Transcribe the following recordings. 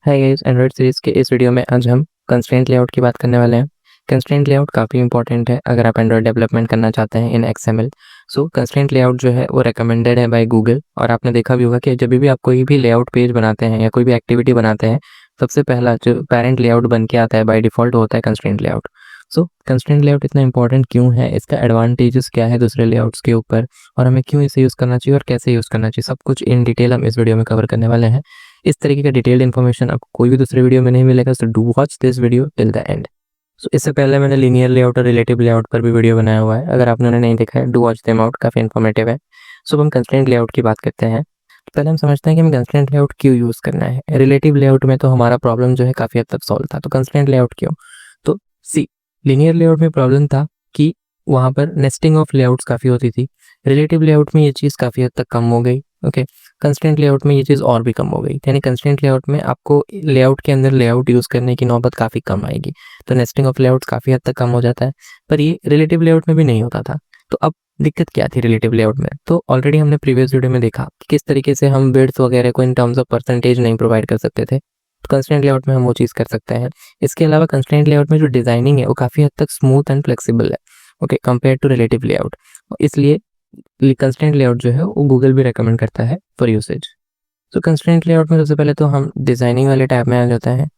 Hi guys, Android series के इस video में आज हम कंस्ट्रेंट लेआउट की बात करने वाले हैं। कंस्ट्रेंट लेआउट काफ़ी इंपॉर्टेंट है अगर आप एंड्रॉइड डेवलपमेंट करना चाहते हैं इन एक्सएमएल। सो कंस्ट्रेंट लेआउट जो है वो रिकमेंडेड है बाय गूगल, और आपने देखा भी होगा कि जब भी आप कोई भी लेआउट पेज बनाते हैं या कोई भी एक्टिविटी बनाते हैं, सबसे पहला जो पेरेंट लेआउट बन के आता है बाय डिफ़ॉल्ट होता है कंस्ट्रेंट लेआउट। सो कंस्ट्रेंट लेआउट इतना इंपॉर्टेंट क्यों है, इसका एडवांटेजेस क्या है दूसरे लेआउट्स के ऊपर, और हमें क्यों इसे यूज़ करना चाहिए और कैसे यूज़ करना चाहिए, सब कुछ इन डिटेल हम इस वीडियो में कवर करने वाले हैं। इस तरीके का डिटेल्ड इन्फॉर्मेशन आपको कोई भी दूसरे वीडियो में नहीं मिलेगा, so do watch this video till the end. So इससे पहले मैंने लीनियर लेआउट और रिलेटिव लेआउट पर भी वीडियो बनाया हुआ है, अगर आपने नहीं देखा है डू वॉच देम आउट, काफ़ी इन्फॉर्मेटिव है। सो हम कंस्ट्रेंट लेआउट की बात करते हैं। पहले हम समझते हैं कि हमें कंस्ट्रेंट लेआउट क्यों यूज़ करना है। रिलेटिव लेआउट में तो हमारा प्रॉब्लम जो है काफ़ी हद तक सॉल्व था, तो कंस्ट्रेंट लेआउट क्यों? तो सी, लीनियर लेआउट में प्रॉब्लम था कि वहाँ पर नेस्टिंग ऑफ लेआउट्स काफ़ी होती थी। रिलेटिव लेआउट में ये चीज़ काफ़ी हद तक कम हो गई। ओके, कंस्ट्रेंट लेआउट में ये चीज़ और भी कम हो गई, यानी कंस्ट्रेंट लेआउट में आपको लेआउट के अंदर लेआउट यूज़ करने की नौबत काफ़ी कम आएगी, तो नेस्टिंग ऑफ लेआउट्स काफ़ी हद तक कम हो जाता है। पर ये रिलेटिव लेआउट में भी नहीं होता था। तो अब दिक्कत क्या थी रिलेटिव लेआउट में? तो ऑलरेडी हमने प्रीवियस वीडियो में देखा कि किस तरीके से हम विड्थ वगैरह को इन टर्म्स ऑफ परसेंटेज नहीं प्रोवाइड कर सकते थे। तो कंस्ट्रेंट लेआउट में हम वो चीज़ कर सकते हैं। इसके अलावा कंस्ट्रेंट लेआउट में जो डिज़ाइनिंग है वो काफ़ी हद तक स्मूथ एंड फ्लेक्सिबल है, okay, compare to relative layout. इसलिए कंस्ट्रेंट लेआउट जो है वो गूगल भी रेकमेंड करता है फॉर यूसेज। तो कंस्ट्रेंट लेआउट में सबसे पहले तो हम डिज़ाइनिंग वाले टैब में आ जाते हैं।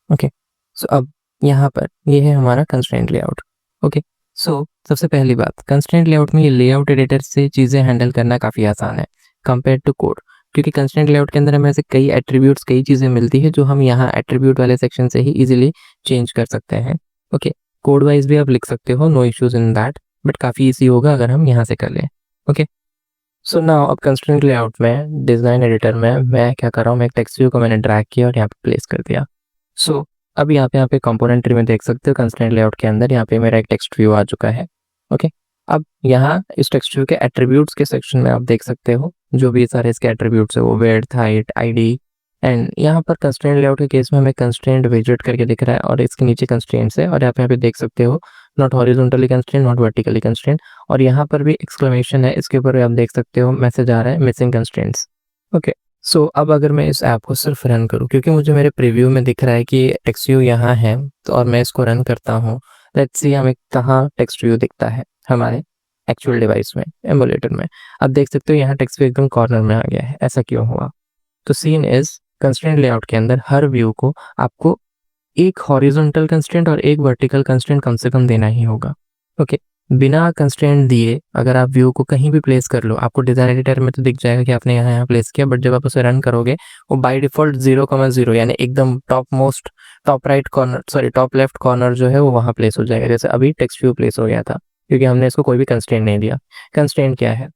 ओके, सो अब यहाँ पर ये है हमारा कंस्ट्रेंट लेआउट। ओके, सो सबसे पहली बात, कंस्ट्रेंट लेआउट में ये लेआउट एडिटर से चीज़ें हैंडल करना काफ़ी आसान है कंपेयर टू कोड, क्योंकि कंस्ट्रेंट लेआउट के अंदर हमें ऐसे कई एट्रीब्यूट्स, कई चीज़ें मिलती है जो हम यहाँ एट्रीब्यूट वाले सेक्शन से ही इजीली चेंज कर सकते हैं। ओके, कोड वाइज भी आप लिख सकते हो, no issues in that, but काफ़ी ईजी होगा अगर हम यहाँ से कर लें। ओके, सो नाउ अब कंस्ट्रेंट लेआउट में डिज़ाइन एडिटर में मैं क्या कर रहा हूँ, मैं एक टेक्स्ट व्यू को मैंने ड्रैग किया और यहाँ पे प्लेस कर दिया। सो अब यहाँ पे कंपोनेंट ट्री में देख सकते हो कंस्ट्रेंट लेआउट के अंदर यहाँ पे मेरा एक टेक्स्ट व्यू आ चुका है। ओके, अब यहाँ इस टेक्स्ट व्यू के एट्रीब्यूट्स के सेक्शन में आप देख सकते हो जो भी सारे इसके एट्रीब्यूट्स है, वो विड्थ, हाइट, आईडी, एंड यहाँ पर कंस्ट्रेंट लेआउट के केस में हमें कंस्ट्रेंट विजेट करके दिख रहा है और इसके नीचे कंस्ट्रेंट्स है, और यहाँ पे देख सकते हो not horizontally constraint, not vertically constraint, और यहाँ पर भी एक्सक्लेमेशन है, इसके ऊपर भी आप देख सकते हो मैसेज आ रहा है मिसिंग कंस्ट्रेंट्स। ओके, सो अब अगर मैं इस ऐप को सिर्फ रन करूँ, क्योंकि मुझे मेरे प्रीव्यू में दिख रहा है कि टेक्स्ट व्यू यहाँ है, तो और मैं इसको रन करता हूँ, लेट्स सी हमें कहाँ टेक्स्ट व्यू दिखता है हमारे एक्चुअल डिवाइस में, एमुलेटर में। अब देख सकते हो यहाँ टेक्स्ट व्यू एकदम कॉर्नर में आ गया है। ऐसा क्यों हुआ? तो सीन इज, कंस्ट्रेंट लेआउट के अंदर हर व्यू को आपको एक हॉरिजॉन्टल कंस्ट्रेंट और एक वर्टिकल कंस्ट्रेंट कम से कम देना ही होगा। ओके, बिना कंस्ट्रेंट दिए अगर आप व्यू को कहीं भी प्लेस कर लो, आपको डिजाइन एडिटर में तो दिख जाएगा कि आपने यहाँ प्लेस किया, बट जब आप उसे रन करोगे वो बाय डिफॉल्ट 0,0 यानी एकदम top most, top right corner, sorry top left corner जो है वो वहाँ प्लेस हो जाएगा, जैसे अभी टेक्स्ट व्यू प्लेस हो गया था, क्योंकि हमने इसको कोई भी कंस्ट्रेंट नहीं दिया। कंस्ट्रेंट क्या है?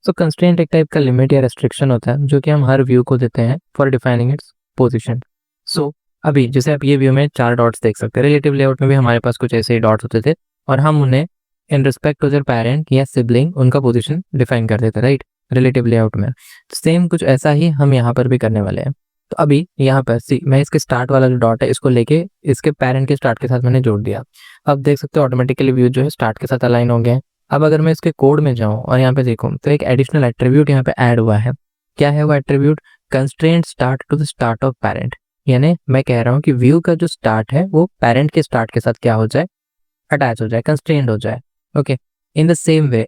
सो कंस्ट्रेंट एक टाइप का लिमिट या रेस्ट्रिक्शन होता है जो कि हम हर व्यू को देते हैं फॉर डिफाइनिंग इट्स पोजिशन। सो अभी जैसे आप ये व्यू में 4 डॉट्स देख सकते हैं, रिलेटिव लेआउट में भी हमारे पास कुछ ऐसे ही डॉट्स होते थे, और हम उन्हें in respect to their parent या सिबलिंग उनका पोजीशन डिफाइन कर देते, राइट, रिलेटिव लेआउट में। सेम कुछ ऐसा ही हम यहाँ पर भी करने वाले हैं। तो अभी यहाँ पर सी, मैं इसके स्टार्ट वाला जो डॉट है इसको लेके इसके पेरेंट के स्टार्ट के साथ मैंने जोड़ दिया। अब देख सकते हो ऑटोमेटिकली व्यू जो है स्टार्ट के साथ अलाइन हो गए। अब अगर मैं इसके कोड में जाऊँ और यहाँ पे देखूँ तो एक एडिशनल एट्रीब्यूट यहाँ पे ऐड हुआ है। क्या है वो attribute? Constraint start to the start of parent, यानी मैं कह रहा हूँ कि व्यू का जो स्टार्ट है वो पेरेंट के स्टार्ट के साथ क्या हो जाए, अटैच हो जाए, कंस्ट्रेंट हो जाए। ओके, इन द सेम वे,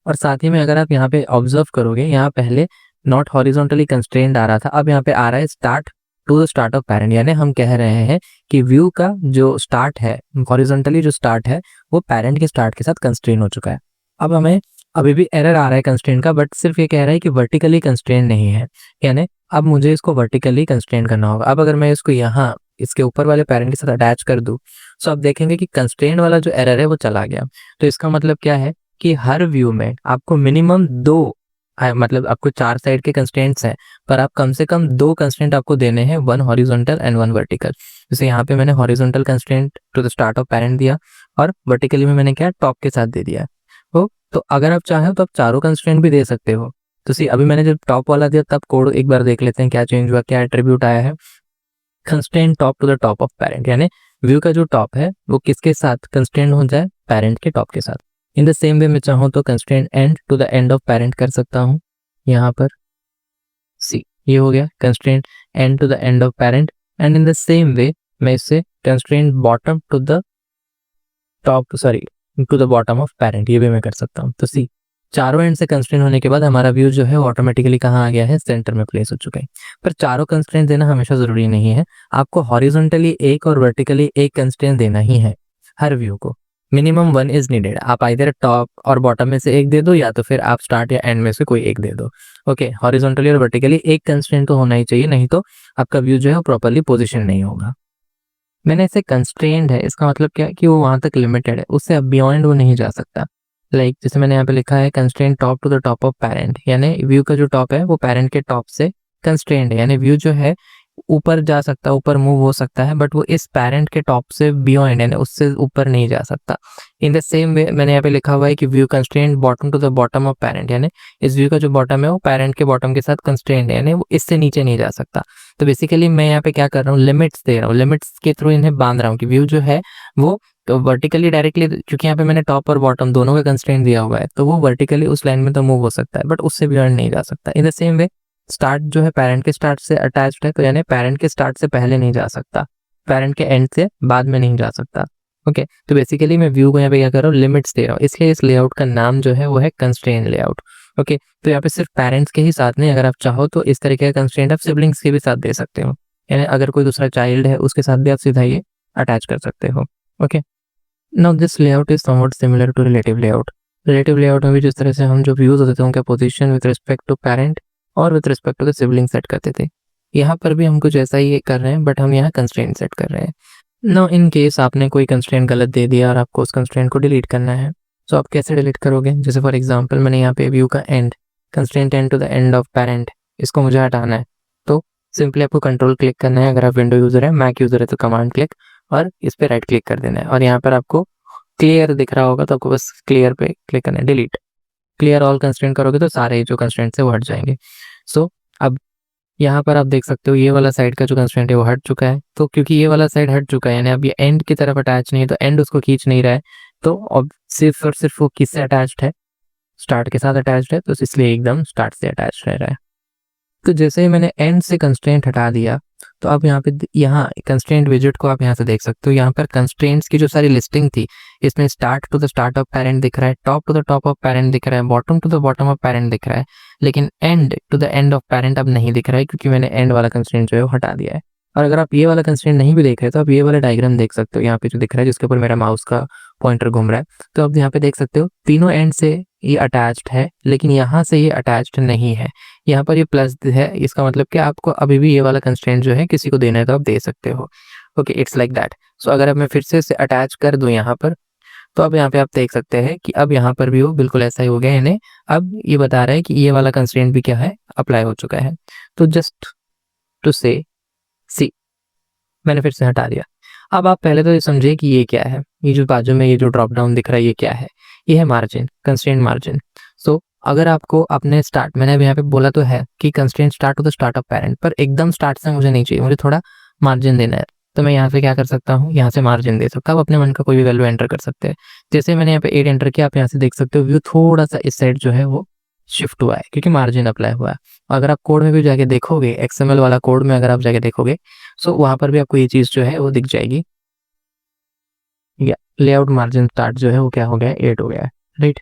और साथ ही में अगर आप यहाँ पे ऑब्जर्व करोगे, यहाँ पहले नॉट हॉरिजॉन्टली कंस्ट्रेंट आ रहा था, अब यहाँ पे आ रहा है start to the start of parent, यानी हम कह रहे हैं कि व्यू का जो स्टार्ट है, हॉरिजॉन्टली जो स्टार्ट है वो पेरेंट के स्टार्ट के साथ कंस्ट्रेंट हो चुका है। अब हमें अभी भी एरर आ रहा है कंस्ट्रेंट का, बट सिर्फ ये कह रहा है कि वर्टिकली कंस्ट्रेंट नहीं है, यानी अब मुझे इसको वर्टिकली कंस्ट्रेंट करना होगा। अब अगर मैं इसको यहाँ इसके ऊपर वाले पेरेंट के साथ अटैच कर दूं, तो आप देखेंगे कि कंस्ट्रेंट वाला जो एरर है वो चला गया। तो इसका मतलब क्या है कि हर व्यू में आपको मिनिमम 2, मतलब आपको 4 साइड के कंस्ट्रेंट्स हैं, पर आप कम से कम 2 कंस्ट्रेंट आपको देने हैं, 1 हॉरिजॉन्टल एंड 1 वर्टिकल। जैसे यहाँ पे मैंने horizontal constraint to the start of parent दिया, और वर्टिकली में मैंने क्या टॉप के साथ दे दिया। तो अगर आप चाहें तो आप चारों कंस्ट्रेंट भी दे सकते हो। तो सी, अभी मैंने जब टॉप वाला दिया तब कोड एक बार देख लेते हैं क्या चेंज हुआ, क्या एट्रीब्यूट आया है। Constraint top to the top of parent, यानी व्यू का जो टॉप है वो किसके साथ कंस्ट्रेंट हो जाए, पेरेंट के टॉप के साथ। इन द सेम वे मैं चाहूँ तो constraint end to the end of parent कर सकता हूँ। यहाँ पर सी, ये हो गया constraint end to the end of parent, and in the same way मैं इससे constraint bottom to the top sorry to the bottom of parent ये भी मैं कर सकता हूँ। तो सी चारों एंड से कंस्ट्रेंट होने के बाद हमारा व्यू जो है ऑटोमेटिकली कहाँ आ गया है, सेंटर में प्लेस हो चुका है। पर चारों कंस्ट्रेंट देना हमेशा जरूरी नहीं है, आपको हॉरिजॉन्टली एक और वर्टिकली एक कंस्ट्रेंट देना ही है हर व्यू को। Minimum 1 is needed. आप आइदर टॉप और बॉटम में से एक दे दो या तो फिर आप स्टार्ट या एंड में से कोई एक दे दो। ओके, हॉरिजॉन्टली और वर्टिकली एक कंस्ट्रेंट तो होना ही चाहिए, नहीं तो आपका व्यू जो है प्रॉपर्ली पोजिशन नहीं होगा। मैंने इसे कंस्ट्रेंड है, इसका मतलब क्या है कि वो वहां तक लिमिटेड है, उससे अब बियॉन्ड वो नहीं जा सकता। लाइक जैसे मैंने यहाँ पे लिखा है constraint top to the top of parent, यानी व्यू का जो टॉप है वो पेरेंट के टॉप से कंस्ट्रेंड है, यानी व्यू जो है ऊपर जा सकता है, ऊपर मूव हो सकता है, बट वो इस पेरेंट के टॉप से बियॉन्ड यानी उससे ऊपर नहीं जा सकता। इन द सेम वे मैंने यहाँ पे लिखा हुआ है कि view constraint bottom to the bottom of parent, यानी इस व्यू का जो बॉटम है वो पेरेंट के बॉटम के साथ कंस्ट्रेंड है, यानी वो इससे नीचे नहीं जा सकता। तो बेसिकली मैं यहाँ पे क्या कर रहा हूँ, लिमिट्स दे रहा हूँ, लिमिट्स के थ्रू इन्हें बांध रहा हूँ कि व्यू जो है वो तो वर्टिकली डायरेक्टली, क्योंकि यहाँ पे मैंने टॉप और बॉटम दोनों का कंस्ट्रेंट दिया हुआ है, तो वो वर्टिकली उस लाइन में तो मूव हो सकता है बट उससे बियॉन्ड नहीं जा सकता। इन द सेम वे स्टार्ट जो है पेरेंट के स्टार्ट से अटैच्ड है, तो यानी पेरेंट के स्टार्ट से पहले नहीं जा सकता, पेरेंट के एंड से बाद में नहीं जा सकता। ओके, तो बेसिकली मैं व्यू को यहाँ पे क्या कर रहा हूँ, लिमिट्स दे रहा हूँ, इसलिए इस लेआउट का नाम जो है वो है कंस्ट्रेंट लेआउट। ओके, तो यहाँ पे सिर्फ पेरेंट्स के ही साथ नहीं, अगर आप चाहो तो इस तरीके का कंस्ट्रेंट आप सिबलिंग्स के भी साथ दे सकते हो, यानी अगर कोई दूसरा चाइल्ड है उसके साथ भी आप सीधा ये अटैच कर सकते हो। Okay, now this layout is somewhat similar to relative layout. Relative layout में भी जिस तरह से हम जो व्यूज होते थे उनका position with respect to parent और with respect to the sibling set करते थे, यहाँ पर भी हम कुछ ऐसा ही कर रहे हैं बट हम यहाँ कंस्ट्रेंट सेट कर रहे हैं। नो इन केस आपने कोई कंस्ट्रेंट गलत दे दिया और आपको उस कंस्ट्रेंट को डिलीट करना है, तो आप कैसे डिलीट करोगे? जैसे फॉर एग्जांपल मैंने यहाँ पे व्यू का end, constraint end to the end of parent, इसको मुझे हटाना है, तो सिंपली आपको कंट्रोल क्लिक करना है। अगर आप विंडो यूजर है, मैक यूजर है तो कमांड क्लिक और इस पर राइट क्लिक कर देना है, और यहाँ पर आपको क्लियर दिख रहा होगा तो आपको बस क्लियर पे क्लिक करना है, डिलीट। क्लियर ऑल कंस्ट्रेंट करोगे तो सारे जो कंस्ट्रेंट है वो हट जाएंगे। सो अब यहाँ पर आप देख सकते हो ये वाला साइड का जो कंस्ट्रेंट है वो हट चुका है, तो क्योंकि ये वाला साइड हट चुका है यानी अब ये एंड की तरफ अटैच नहीं है, तो एंड उसको खींच नहीं रहा है, तो अब सिर्फ और सिर्फ वो किससे अटैच्ड है, स्टार्ट के साथ अटैच्ड है, तो इसलिए एकदम स्टार्ट से अटैच रह रहा है। तो जैसे ही मैंने एंड से कंस्ट्रेंट हटा दिया, तो अब यहाँ पे यहाँ कंस्ट्रेंट विजेट को आप यहाँ से देख सकते हो, यहाँ पर कंस्ट्रेंट्स की जो सारी लिस्टिंग थी इसमें start to the start of parent दिख रहा है, top to the top of parent दिख रहा है, bottom to the bottom of parent दिख रहा है, लेकिन end to the end of parent अब नहीं दिख रहा है क्योंकि मैंने एंड वाला कंस्ट्रेंट जो है वो हटा दिया है। और अगर आप ये वाला कंस्ट्रेंट नहीं भी देख रहे तो आप ये वाला डायग्राम देख सकते हो, यहाँ पे जो दिख रहा है जिसके ऊपर मेरा माउस का पॉइंटर घूम रहा है, तो आप यहाँ पे देख सकते हो तीनों एंड से ये अटैच्ड है, लेकिन यहाँ से ये अटैच्ड नहीं है, यहाँ पर ये प्लस है, इसका मतलब कि आपको अभी भी ये वाला कंस्ट्रेंट जो है किसी को देना है तो आप दे सकते हो। Okay, it's like that. So अगर अब मैं फिर से इसे अटैच कर दूं यहाँ पर, तो अब यहाँ पे आप देख सकते हैं कि अब यहाँ पर भी वो बिल्कुल ऐसा ही हो गया, यानी अब ये बता रहा है कि ये वाला कंस्ट्रेंट भी क्या है, अप्लाई हो चुका है। तो जस्ट टू से सी मैंने फिर से हटा दिया। अब आप पहले तो ये समझिए कि ये क्या है, ये जो बाजू में ये जो ड्रॉप डाउन दिख रहा है ये क्या है, ये है मार्जिन, कंस्ट्रेंट मार्जिन। सो अगर आपको अपने स्टार्ट, मैंने अभी यहाँ पे बोला तो है कि constraint start to the start of parent, पर एकदम स्टार्ट से मुझे नहीं चाहिए, मुझे थोड़ा मार्जिन देना है, तो मैं यहाँ से क्या कर सकता हूँ, यहाँ से मार्जिन दे सकता हूँ। आप अपने मन का कोई भी वैल्यू एंटर कर सकते हैं। जैसे मैंने यहाँ पे 8 एंटर किया, आप यहाँ से देख सकते हो व्यू थोड़ा सा इस साइड जो है वो शिफ्ट हुआ है क्योंकि मार्जिन अप्लाई हुआ है। अगर आप कोड में भी जाके देखोगे, एक्सएमएल वाला कोड में अगर आप जाके देखोगे, सो वहां पर भी आपको ये चीज जो है वो दिख जाएगी, या लेआउट मार्जिन स्टार्ट जो है वो क्या हो गया, 8 हो गया है, right.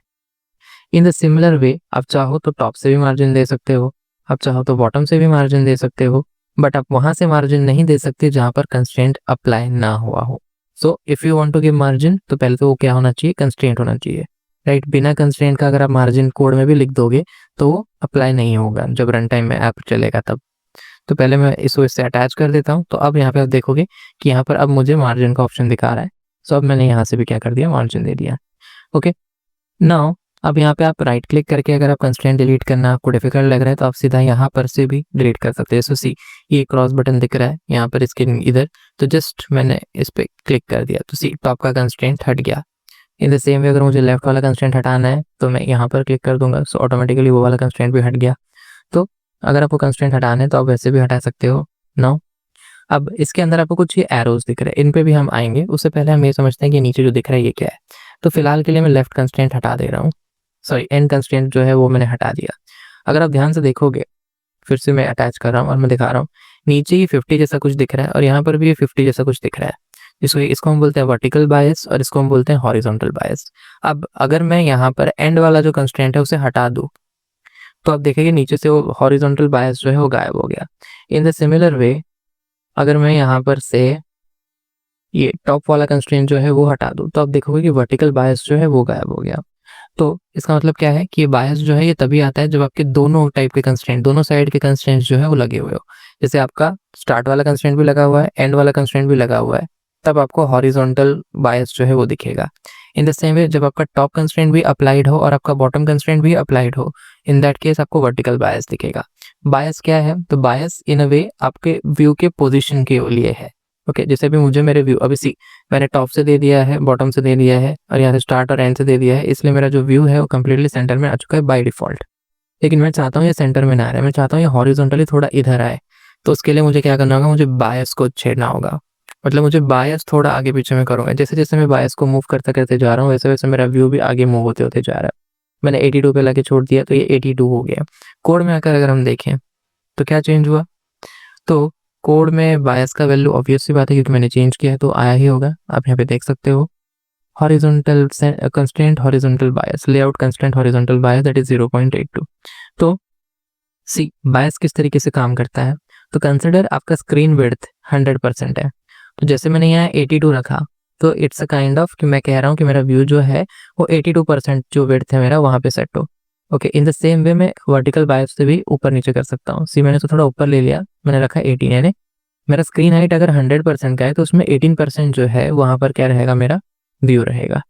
In the similar way आप चाहो तो टॉप से भी मार्जिन दे सकते हो, आप चाहो तो बॉटम से भी मार्जिन दे सकते हो, बट आप वहां से मार्जिन नहीं दे सकते जहां पर कंस्ट्रेंट अप्लाई ना हुआ हो। So if you want to give margin, तो पहले तो वो क्या होना चाहिए, कंस्ट्रेंट होना चाहिए, राइट। बिना कंस्ट्रेंट का अगर आप मार्जिन कोड में भी लिख दोगे तो वो अप्लाई नहीं होगा जब रन टाइम में ऐप चलेगा तब। तो पहले मैं इसको इससे अटैच कर देता हूँ, तो अब यहाँ पे आप देखोगे कि यहाँ पर अब मुझे मार्जिन का ऑप्शन दिखा रहा है। सो अब मैंने यहाँ से भी क्या कर दिया, मार्जिन दे दिया। ओके, नाउ अब यहाँ पे आप राइट क्लिक करके अगर आप कंस्ट्रेंट डिलीट करना आपको डिफिकल्ट लग रहा है तो आप सीधा यहाँ पर से भी डिलीट कर सकते हैं। सो सी ये क्रॉस बटन दिख रहा है यहाँ पर इसके इधर, तो जस्ट मैंने इस पर क्लिक कर दिया तो सी टॉप का कंस्ट्रेंट हट गया। इन द सेम वे अगर मुझे लेफ्ट वाला कंस्ट्रेंट हटाना है तो मैं यहाँ पर क्लिक कर दूंगा, सो ऑटोमेटिकली वो वाला कंस्ट्रेंट भी हट गया। तो अगर आपको कंस्ट्रेंट हटाना है तो आप वैसे भी हटा सकते हो। नाउ अब इसके अंदर आपको कुछ ये एरोज दिख रहे हैं, इन पे भी हम आएंगे, उससे पहले हम ये समझते हैं कि नीचे जो दिख रहा है ये क्या है। तो फिलहाल के लिए मैं लेफ्ट कंस्ट्रेंट हटा दे रहा हूँ, सॉरी एंड कंस्ट्रेंट जो है वो मैंने हटा दिया। अगर आप ध्यान से देखोगे फिर से मैं अटैच कर रहा हूँ और मैं दिखा रहा हूँ। नीचे ये 50 जैसा कुछ दिख रहा है और यहाँ पर भी ये 50 जैसा कुछ दिख रहा है। इसको हम बोलते हैं वर्टिकल बायस और इसको हम बोलते हैं हॉरिजॉन्टल बायस। अब अगर मैं यहाँ पर एंड वाला जो कंस्ट्रेंट है उसे हटा दूँ, तो आप देखेंगे नीचे से वो हॉरिजॉन्टल बायस जो है वो गायब हो गया। इन द सिमिलर वे अगर मैं यहाँ पर से ये टॉप वाला कंस्ट्रेंट जो है वो हटा दूँ, तो आप देखोगे कि वर्टिकल बायस जो है वो गायब हो गया। तो इसका मतलब क्या है कि बायस जो है ये तभी आता है जब आपके दोनों टाइप के कंस्ट्रेंट, दोनों साइड के कंस्ट्रेंट्स जो है वो लगे हुए हो। जैसे आपका स्टार्ट वाला कंस्ट्रेंट भी लगा हुआ है, एंड वाला कंस्ट्रेंट भी लगा हुआ है, तब आपको हॉरिजॉन्टल बायस जो है वो दिखेगा। इन द सेम वे जब आपका टॉप कंस्ट्रेंट भी अप्लाइड हो और आपका बॉटम कंस्ट्रेंट भी अप्लाइड हो, इन दैट केस आपको वर्टिकल बायस दिखेगा। बायस क्या है? तो बायस इन अ वे आपके व्यू के पोजीशन के लिए है। ओके, जैसे अभी मुझे मेरे व्यू, अभी सी मैंने टॉप से दे दिया है, बॉटम से दे दिया है और यहाँ से स्टार्ट और एंड से दे दिया है, इसलिए मेरा जो व्यू है वो कम्प्लीटली सेंटर में आ चुका है बाय डिफॉल्ट। लेकिन मैं चाहता हूँ ये सेंटर में ना रहे, मैं चाहता हूँ ये हॉरिजॉन्टली थोड़ा इधर आए। तो उसके लिए मुझे क्या करना होगा? मुझे बायस को छेड़ना होगा। मतलब मुझे बायस थोड़ा आगे पीछे में करूँगा। जैसे जैसे मैं बायस को मूव करते करते जा रहा हूँ, वैसे वैसे मेरा व्यू भी आगे मूव होते होते जा रहा है। मैंने 82 पे लाके छोड़ दिया तो ये 82 हो गया। कोड में आकर अगर हम देखें तो क्या चेंज हुआ? तो कोड में बायस का वैल्यू ऑब्वियस सी बात है क्योंकि मैंने चेंज किया है तो आया ही होगा। आप यहाँ पे देख सकते हो horizontal constraint horizontal bias, layout constraint horizontal bias that is 0.82। तो सी बायस किस तरीके से काम करता है? तो कंसिडर आपका स्क्रीन विड्थ 100% है, तो जैसे मैंने यहाँ 82 रखा तो इट्स अ काइंड ऑफ कि मैं कह रहा हूँ कि मेरा व्यू जो है वो 82% जो विड्थ है मेरा वहाँ पे सेट हो। Okay, in the same way मैं वर्टिकल बायस से भी ऊपर नीचे कर सकता हूँ। सी मैंने तो थोड़ा ऊपर ले लिया, मैंने रखा 18, यानी मेरा स्क्रीन हाइट अगर 100% का है तो उसमें 18% जो है वहाँ पर क्या रहेगा? मेरा व्यू रहेगा।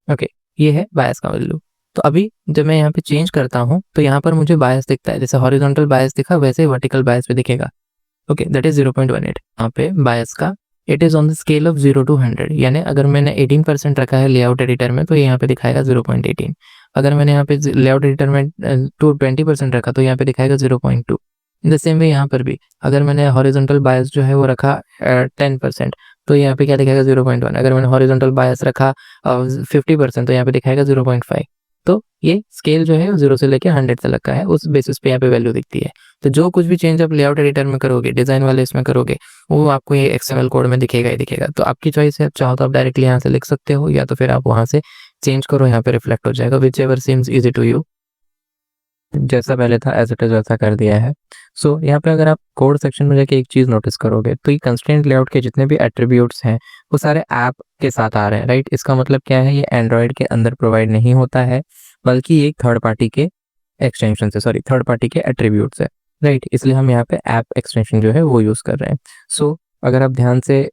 ओके, ये है बायस का वैल्यू। तो अभी जब मैं यहाँ पे चेंज करता हूँ तो यहाँ पर मुझे बायस दिखता है, जैसे हॉरिजॉन्टल बायस दिखा वैसे ही वर्टिकल बायस भी दिखेगा। Okay, that is 0.18। यहाँ पे बायस का it is on the scale of 0 to 100, यानी अगर मैंने 18% रखा है लेआउट एडिटर में तो यहाँ पे दिखाएगा 0.18। अगर मैंने यहाँ पे लेआउट एडिटर में 20% रखा तो यहाँ पे दिखाएगा 0.2। इन द सेम वे यहाँ पर भी अगर मैंने हॉरिजॉन्टल बायस जो है वो रखा 10% तो यहाँ पे क्या दिखाएगा? 0.1। अगर मैंने हॉरिजॉन्टल बायस रखा 50% तो यहाँ पे दिखाएगा 0.5। तो ये स्केल जो है वो 0 से लेकर 100 तक का है, उस बेसिस पे यहाँ पे वैल्यू दिखती है। तो जो कुछ भी चेंज आप लेआउट एडिटर में करोगे, डिजाइन वाले इसमें करोगे, वो आपको ये एक्सएमएल कोड में दिखेगा ही दिखेगा। तो आपकी चॉइस है, आप चाहो तो आप डायरेक्टली यहाँ से लिख सकते हो या तो फिर आप वहाँ से चेंज करो, यहाँ पे रिफ्लेक्ट हो जाएगा। Whichever seems easy to you. जैसा पहले था एज इट इज वैसा कर दिया है। सो यहाँ पे अगर आप कोड सेक्शन में जाके एक चीज़ नोटिस करोगे तो ये कंस्ट्रेंट लेआउट के जितने भी एट्रीब्यूट्स हैं वो सारे ऐप के साथ आ रहे हैं, राइट। इसका मतलब क्या है? ये एंड्रॉयड के अंदर प्रोवाइड नहीं होता है, बल्कि ये एक थर्ड पार्टी के एक्सटेंशन से, सॉरी थर्ड पार्टी के एट्रीब्यूट्स है, राइट। इसलिए हम यहाँ पे ऐप एक्सटेंशन जो है वो यूज़ कर रहे हैं। सो अगर आप ध्यान से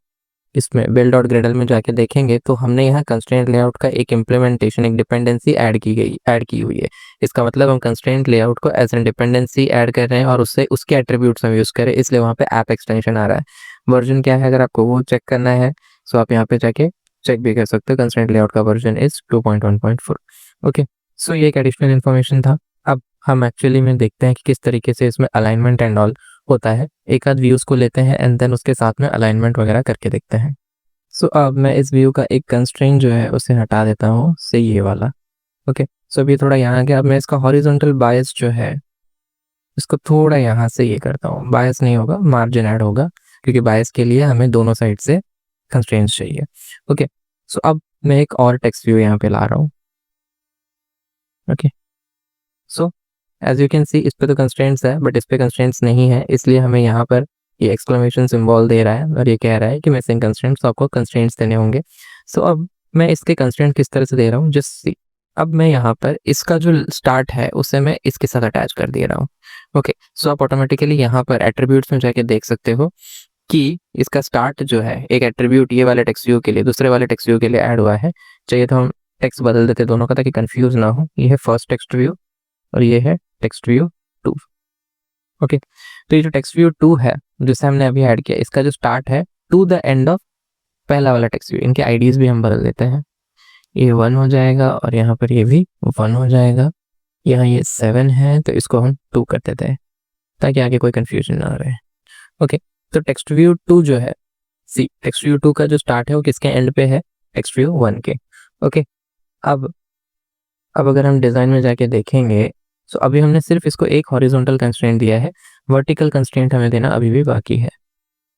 इसमें बिल्ड डॉट ग्रेडल में जाके देखेंगे तो हमने यहाँ कंस्ट्रेंट लेआउट का एक इम्प्लीमेंटेशन, एक डिपेंडेंसी ऐड की हुई है। इसका मतलब हम कंस्ट्रेंट लेआउट को एज एन डिपेंडेंसी ऐड कर रहे हैं और उससे उसके एट्रीब्यूट्स हम यूज़ कर रहे हैं, इसलिए वहाँ पे ऐप एक्सटेंशन आ रहा है। वर्जन क्या है अगर आपको वो चेक करना है सो आप यहाँ पे जाके चेक भी कर सकते हो। कंस्ट्रेंट लेआउट का वर्जन इज 2.1.4। ओके, सो ये एक एडिशनल इन्फॉर्मेशन था। अब हम एक्चुअली में देखते हैं कि किस तरीके से इसमें अलाइनमेंट एंड ऑल होता है। एक आध व्यूज़ को लेते हैं एंड देन उसके साथ में अलाइनमेंट वगैरह करके देखते हैं। सो अब मैं इस व्यू का एक कंस्ट्रेंट जो है उसे हटा देता हूँ, से ये वाला। ओके, सो अब ये थोड़ा यहाँ आ गया। अब मैं इसका हॉरिजॉन्टल बायस जो है इसको थोड़ा यहाँ से ये करता हूँ, बायस नहीं होगा, मार्जिन ऐड होगा, क्योंकि बायस के लिए हमें दोनों साइड से कंस्ट्रेंट्स चाहिए। ओके, सो अब मैं एक और टेक्स्ट व्यू यहाँ पे ला रहा हूँ। Okay, so as you can see इस पे तो कंस्ट्रेंट्स है बट इस पे कंस्ट्रेंट्स नहीं है, इसलिए हमें यहाँ पर ये एक्सक्लेमेशन सिंबल दे रहा है और ये कह रहा है कि मिसिंग कंस्ट्रेंट्स, तो आपको कंस्ट्रेंट्स देने होंगे। सो अब मैं इसके कंस्ट्रेंट किस तरह से दे रहा हूँ, जस्ट सी। अब मैं यहाँ पर इसका जो स्टार्ट है उसे मैं इसके साथ अटैच कर दे रहा हूँ। ओके, सो आप ऑटोमेटिकली यहाँ पर एट्रीब्यूट्स में जाके देख सकते हो कि इसका स्टार्ट जो है एक एट्रीब्यूट ये वाले टेक्स्ट व्यू के लिए, दूसरे वाले टेक्स्ट व्यू के लिए ऐड हुआ है। चाहिए तो हम टेक्स्ट बदल देते दोनों का ताकि कंफ्यूज ना हो। ये है फर्स्ट टेक्स्ट व्यू और ये है टेक्स्ट व्यू 2। ओके, तो ये जो टेक्स्ट व्यू 2 है जिसे हमने अभी ऐड किया, इसका जो स्टार्ट है टू द एंड ऑफ पहला वाला टेक्स्ट व्यू। इनके आईडीज भी हम बदल देते हैं, ये 1 हो जाएगा और यहाँ पर ये भी 1 हो जाएगा। यहाँ ये 7 है तो इसको हम 2 कर देते हैं ताकि आगे कोई कंफ्यूजन ना रहे। ओके, तो टेक्स्ट व्यू 2 जो है, सी टेक्स्ट व्यू 2 का जो स्टार्ट है वो किसके एंड पे है? टेक्स्ट व्यू 1 के। ओके, अब अगर हम डिज़ाइन में जाके देखेंगे सो अभी हमने सिर्फ इसको एक हॉरिजॉन्टल कंस्ट्रेंट दिया है, वर्टिकल कंस्ट्रेंट हमें देना अभी भी बाकी है।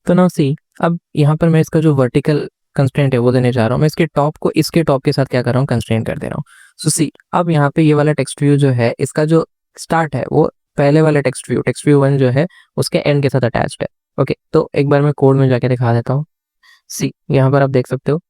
तो नाउ सी, अब यहाँ पर मैं इसका जो वर्टिकल कंस्ट्रेंट है वो देने जा रहा हूँ। मैं इसके टॉप को इसके टॉप के साथ क्या कर रहा हूँ, कंस्ट्रेंट कर दे रहा हूँ। सो सी, अब यहाँ पे ये वाला टेक्स्ट व्यू जो है, इसका जो स्टार्ट है वो पहले वाले टेक्स्ट व्यू 1 जो है उसके एंड के साथ अटैच्ड है। ओके, तो एक बार मैं कोड में जाके दिखा देता हूँ। सी, यहाँ पर आप देख सकते हो,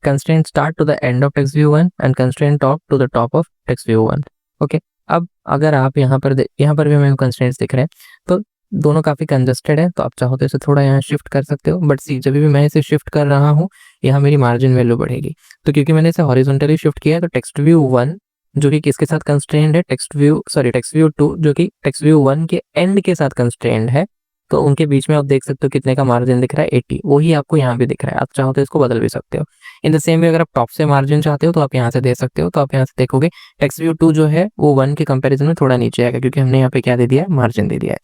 constraint start to the end of text view 1 and constraint top to the top of text view 1। Okay, अब अगर आप यहाँ पर भी हमें कंस्ट्रेंट्स दिख रहे हैं, तो दोनों काफ़ी कंजस्टेड है, तो आप चाहो तो इसे थोड़ा यहाँ शिफ्ट कर सकते हो। बट सी, जब भी मैं इसे शिफ्ट कर रहा हूँ, यहाँ मेरी मार्जिन वैल्यू बढ़ेगी। तो क्योंकि मैंने इसे हॉरिजॉन्टली शिफ्ट किया है, तो टेक्स्ट व्यू 1 जो कि किसके साथ कंस्ट्रेंड है, टेक्स्ट व्यू 2 जो कि टेक्स्ट व्यू 1 के एंड के साथ कंस्ट्रेंड है। तो उनके बीच में आप देख सकते हो कितने का मार्जिन दिख रहा है, 80। वही आपको यहाँ भी दिख रहा है। आप चाहो तो इसको बदल भी सकते हो। इन द सेम वे, अगर आप टॉप से मार्जिन चाहते हो तो आप यहाँ से दे सकते हो। तो आप यहाँ से देखोगे टेक्स्ट व्यू 2 जो है वो 1 के कंपैरिजन में थोड़ा नीचे आएगा, क्योंकि हमने यहाँ पे क्या दे दिया है, मार्जिन दे दिया है।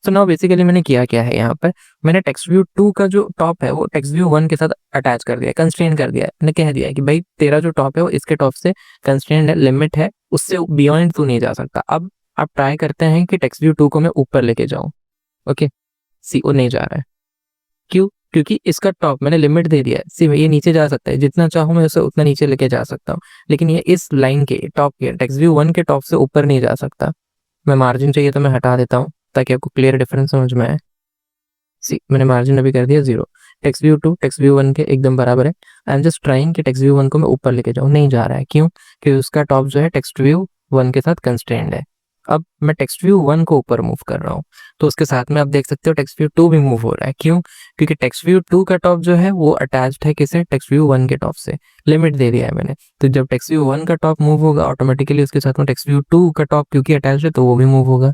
सो नाउ बेसिकली मैंने किया क्या है, यहाँ पर मैंने टेक्स्ट व्यू 2 का जो टॉप है वो टेक्स्ट व्यू 1 के साथ अटैच कर दिया है, कंस्ट्रेंट कर दिया है। मैंने कह दिया है कि भाई तेरा जो टॉप है वो इसके टॉप से कंस्ट्रेंट है, लिमिट है, उससे बियॉन्ड तू नहीं जा सकता। अब आप ट्राई करते हैं कि टेक्स्ट व्यू 2 को मैं ऊपर लेके जाऊँ। ओके, सी, वो नहीं जा रहा है। क्यों? क्योंकि इसका टॉप मैंने लिमिट दे दिया है। सी, ये नीचे जा सकता है, जितना चाहूँ मैं उसे उतना नीचे लेके जा सकता हूँ, लेकिन ये इस लाइन के टॉप के टेक्स्ट व्यू 1 के टॉप से ऊपर नहीं जा सकता। मैं मार्जिन चाहिए तो मैं हटा देता हूँ ताकि आपको क्लियर डिफरेंस समझ में आए। सी, मैंने मार्जिन अभी कर दिया 0। टेक्स्ट व्यू 2 टेक्स्ट व्यू 1 के एकदम बराबर है। आई एम जस्ट ट्राइंग कि टेक्स्ट व्यू 1 को मैं ऊपर लेके जाऊँ, नहीं जा रहा है। क्यों? क्योंकि उसका टॉप जो है टेक्स्ट व्यू 1 के साथ कंस्ट्रेंड है। अब मैं टेक्स्ट व्यू 1 को ऊपर मूव कर रहा हूँ, तो उसके साथ में आप देख सकते हो टेक्स्ट व्यू 2 भी मूव हो रहा है। क्यों? क्योंकि टेक्स्ट व्यू 2 का टॉप जो है वो अटैच्ड है किसे, टेक्स्ट व्यू 1 के टॉप से। लिमिट दे दिया है मैंने, तो जब टेक्स्ट व्यू 1 का टॉप मूव होगा ऑटोमेटिकली उसके साथ में टेक्स्ट व्यू 2 का टॉप क्योंकि अटैच्ड है तो वो भी मूव होगा।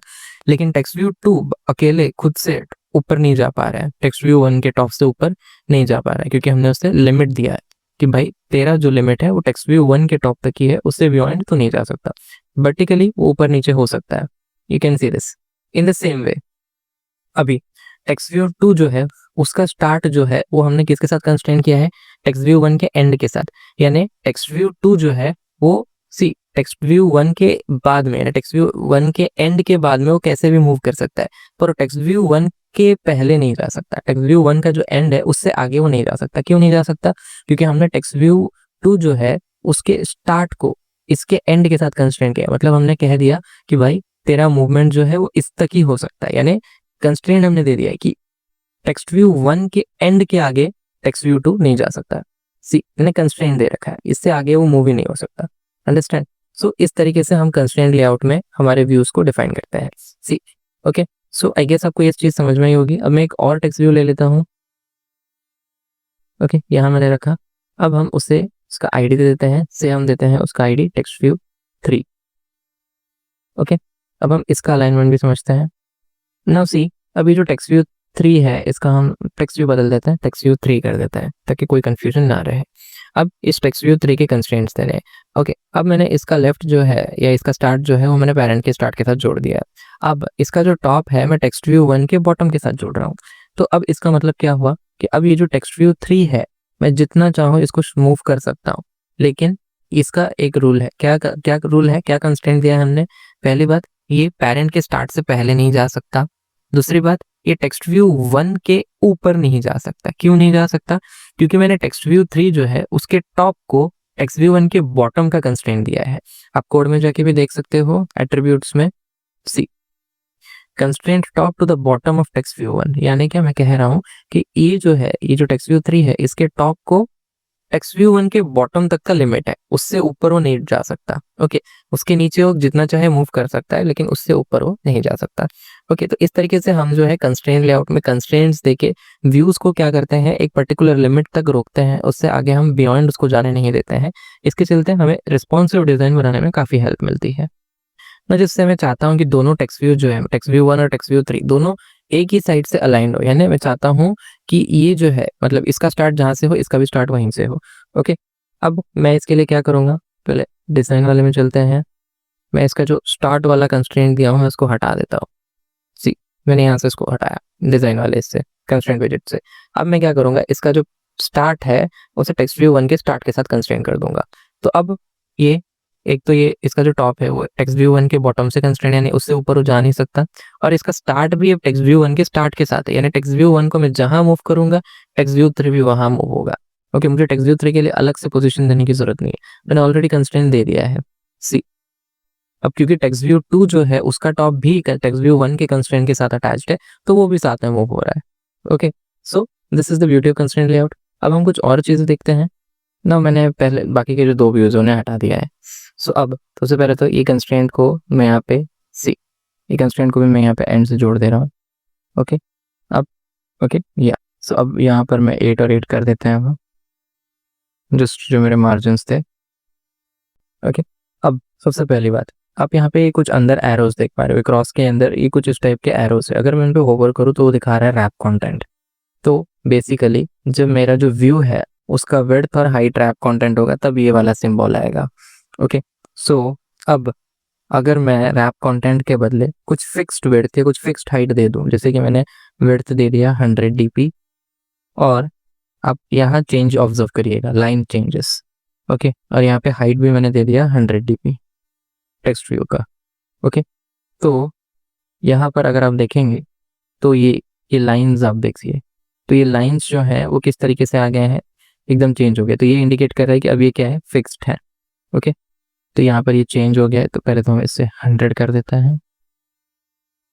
लेकिन टेक्स्ट व्यू 2 अकेले खुद से ऊपर नहीं जा पा रहा है, टेक्स्ट व्यू 1 के टॉप से ऊपर नहीं जा पा रहा है, क्योंकि हमने उसे लिमिट दिया है कि भाई तेरा जो लिमिट है वो टेक्स्ट व्यू 1 के टॉप तक ही है, उससे बियॉन्ड तो नहीं जा सकता। वर्टिकली वो ऊपर नीचे हो सकता है। You can see this in the same वे। अभी टेक्स्ट व्यू 2 जो है उसका स्टार्ट जो है वो हमने किसके साथ कंस्ट्रेंट किया है, टेक्स्ट व्यू 1 के एंड के साथ। यानी टेक्स्ट व्यू 2 जो है वो सी टेक्स्ट व्यू 1 के बाद में, टेक्स्ट व्यू 1 के एंड के बाद में वो कैसे भी मूव कर सकता है, पर टेक्स्ट व्यू 1 के पहले नहीं जा सकता। टेक्स्ट व्यू 1 का जो एंड है उससे आगे वो नहीं जा सकता। क्यों नहीं जा सकता? क्योंकि हमने टेक्स्ट व्यू 2 जो है उसके स्टार्ट को इसके एंड के साथ कंस्ट्रेंट किया। मतलब हमने कह दिया कि भाई तेरा मूवमेंट जो है वो इस तक ही हो सकता है। यानी कंस्ट्रेंट हमने दे दिया है कि टेक्स्ट व्यू 1 के एंड के आगे टेक्स्ट व्यू 2 नहीं जा सकता। सी, मैंने कंस्ट्रेंट दे रखा है, इससे आगे वो मूव ही नहीं हो सकता। अंडरस्टैंड? सो इस तरीके से हम कंस्ट्रेंट लेआउट में हमारे व्यूज को डिफाइन करते हैं। सी, ओके, सो आई गेस आपको ये चीज समझ में ही होगी। अब मैं एक और टेक्स्ट व्यू ले लेता हूँ। ओके, यहाँ मैंने रखा। अब हम उसे उसका आईडी दे देते हैं, से हम देते हैं उसका आईडी टेक्स्ट व्यू 3। ओके, अब हम इसका अलाइनमेंट भी समझते हैं। नाउ सी, अभी जो टेक्स्ट व्यू 3 है इसका हम टेक्स्ट व्यू बदल देते हैं, टेक्स्ट व्यू 3 कर देते हैं ताकि कोई कंफ्यूजन ना रहे। अब इस टेक्स्ट व्यू 3 के कंस्ट्रेंट्स देने हैं। ओके, अब मैंने इसका लेफ्ट जो है या इसका स्टार्ट जो है वो मैंने पेरेंट के स्टार्ट के साथ जोड़ दिया है। अब इसका जो टॉप है मैं टेक्स्ट व्यू 1 के बॉटम के साथ जोड़ रहा हूँ। तो अब इसका मतलब क्या हुआ कि अब ये जो टेक्स्ट व्यू 3 है मैं जितना चाहूँ इसको मूव कर सकता हूँ, लेकिन इसका एक रूल है। क्या रूल है, क्या कंस्ट्रेंट दिया है हमने? पहली बात, ये पेरेंट के स्टार्ट से पहले नहीं जा सकता। दूसरी बात, ये टेक्स्ट व्यू 1 के ऊपर नहीं जा सकता। क्यों नहीं जा सकता? क्योंकि मैंने टेक्स्ट व्यू 3 जो है उसके टॉप को टेक्स्ट व्यू 1 के बॉटम का कंस्ट्रेंट दिया है। आप कोड में जाके भी देख सकते हो एट्रीब्यूट्स में। See, constraint top to the bottom of text view 1, यानी क्या मैं कह रहा हूँ कि ये जो है, ये जो टेक्स्ट व्यू 3 है इसके टॉप को टेक्स्ट व्यू 1 के बॉटम तक का लिमिट है, उससे ऊपर वो नहीं जा सकता। ओके, उसके नीचे वो जितना चाहे मूव कर सकता है, लेकिन उससे ऊपर वो नहीं जा सकता। ओके, तो इस तरीके से हम जो है कंस्ट्रेंट लेआउट में कंस्ट्रेंट्स देके व्यूज को क्या करते हैं, एक पर्टिकुलर लिमिट तक रोकते हैं, उससे आगे हम बियॉन्ड उसको जाने नहीं देते हैं। इसके चलते हमें रिस्पॉन्सिव डिजाइन बनाने में काफी हेल्प मिलती है। मैं जिससे मैं चाहता हूँ कि दोनों टेक्स्ट व्यू जो है, टेक्स्ट व्यू 1 और टेक्स्ट व्यू 3 दोनों एक ही साइड से अलाइंड हो। यानी मैं चाहता हूँ कि ये जो है मतलब इसका स्टार्ट जहाँ से हो इसका भी स्टार्ट वहीं से हो। ओके, अब मैं इसके लिए क्या करूँगा, पहले डिजाइन वाले में चलते हैं। मैं इसका जो स्टार्ट वाला कंस्ट्रेंट दिया हूँ उसको हटा देता हूँ। सी, मैंने यहाँ से इसको हटाया डिजाइन वाले इससे, कंस्ट्रेंट विजेट से। अब मैं क्या करूँगा, इसका जो स्टार्ट है उसे टेक्स्ट व्यू 1 के स्टार्ट के साथ कंस्ट्रेंट कर दूंगा। तो अब ये एक तो ये इसका जो टॉप है वो टेक्स्ट व्यू 1 के बॉटम से कंस्ट्रेंट, यानी उससे ऊपर वो जा नहीं सकता, और इसका स्टार्ट भी अब टेक्स्ट व्यू 1 के स्टार्ट के साथ है, यानी टेक्स्ट व्यू 1 को मैं जहां मूव करूंगा टेक्स्ट व्यू 3 भी वहां मूव होगा। ओके, मुझे टेक्स्ट व्यू 3 के लिए अलग से पोजीशन देने की जरूरत नहीं है, मैंने ऑलरेडी कंस्ट्रेंट दे दिया है। सी, अब क्योंकि टेक्स्ट व्यू 2 जो है उसका टॉप भी टेक्स्ट व्यू 1 के कंस्ट्रेंट के साथ अटैच्ड है, तो वो भी साथ में मूव हो रहा है। Okay, so this is the beauty of constraint layout. अब हम कुछ और चीजें देखते हैं ना। मैंने पहले बाकी के जो 2 व्यूज उन्हें हटा दिया है। सो अब सबसे पहले तो ये कंस्ट्रेंट को मैं यहाँ पे ये कंस्ट्रेंट को भी मैं यहाँ पे एंड से जोड़ दे रहा हूँ। ओके, अब ओके या सो अब यहाँ पर मैं 8 और 8 कर देते हैं अब, जस्ट जो मेरे मार्जिन्स थे। ओके, अब सबसे पहली बात, आप यहाँ पे कुछ अंदर एरोज देख पा रहे हो, क्रॉस के अंदर ये कुछ इस टाइप के एरोज है। अगर मैं इन पे होवर करूँ तो वो दिखा रहा है रैप कंटेंट। तो बेसिकली जब मेरा जो व्यू है उसका विड्थ और हाइट रैप कंटेंट होगा तब ये वाला सिंबल आएगा। ओके, सो अब अगर मैं रैप कंटेंट के बदले कुछ फिक्स्ड विड्थ या कुछ फिक्स्ड हाइट दे दूं, जैसे कि मैंने विड्थ दे दिया 100 dp, और आप यहाँ चेंज ऑब्जर्व करिएगा, लाइन चेंजेस। ओके, और यहाँ पे हाइट भी मैंने दे दिया 100 dp टेक्स्ट व्यू का। ओके, तो यहाँ पर अगर आप देखेंगे तो ये लाइंस आप देखिए, तो ये लाइंस जो है वो किस तरीके से आ गए हैं, एकदम चेंज हो गया। तो ये इंडिकेट कर रहा है कि अब ये क्या है, फिक्स्ड है। ओके, तो यहाँ पर ये चेंज हो गया है, तो पहले तो हम इससे 100 कर देता है,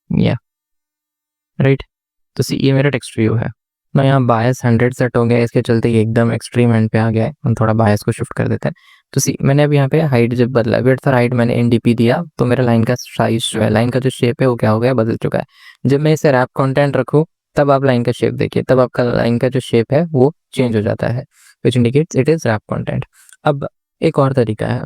या राइट। तो सी, ये मेरा टेक्स्ट व्यू है ना। यहाँ बायस 100 सेट हो गया, इसके चलते ये एकदम एक्सट्रीम एंड पे आ गया है। हम थोड़ा बायस को शिफ्ट कर देते हैं। तो सी, मैंने अब यहाँ पे हाइट जब बदला, विड्थ और हाइट मैंने NDP दिया, तो मेरा लाइन का साइज जो है, लाइन का जो शेप है वो क्या हो गया, बदल चुका है। जब मैं इसे रैप कंटेंट रखूँ तब आप लाइन का शेप देखिए, तब आपका लाइन का जो शेप है वो चेंज हो जाता है, which indicates it is wrap content. अब एक और तरीका है,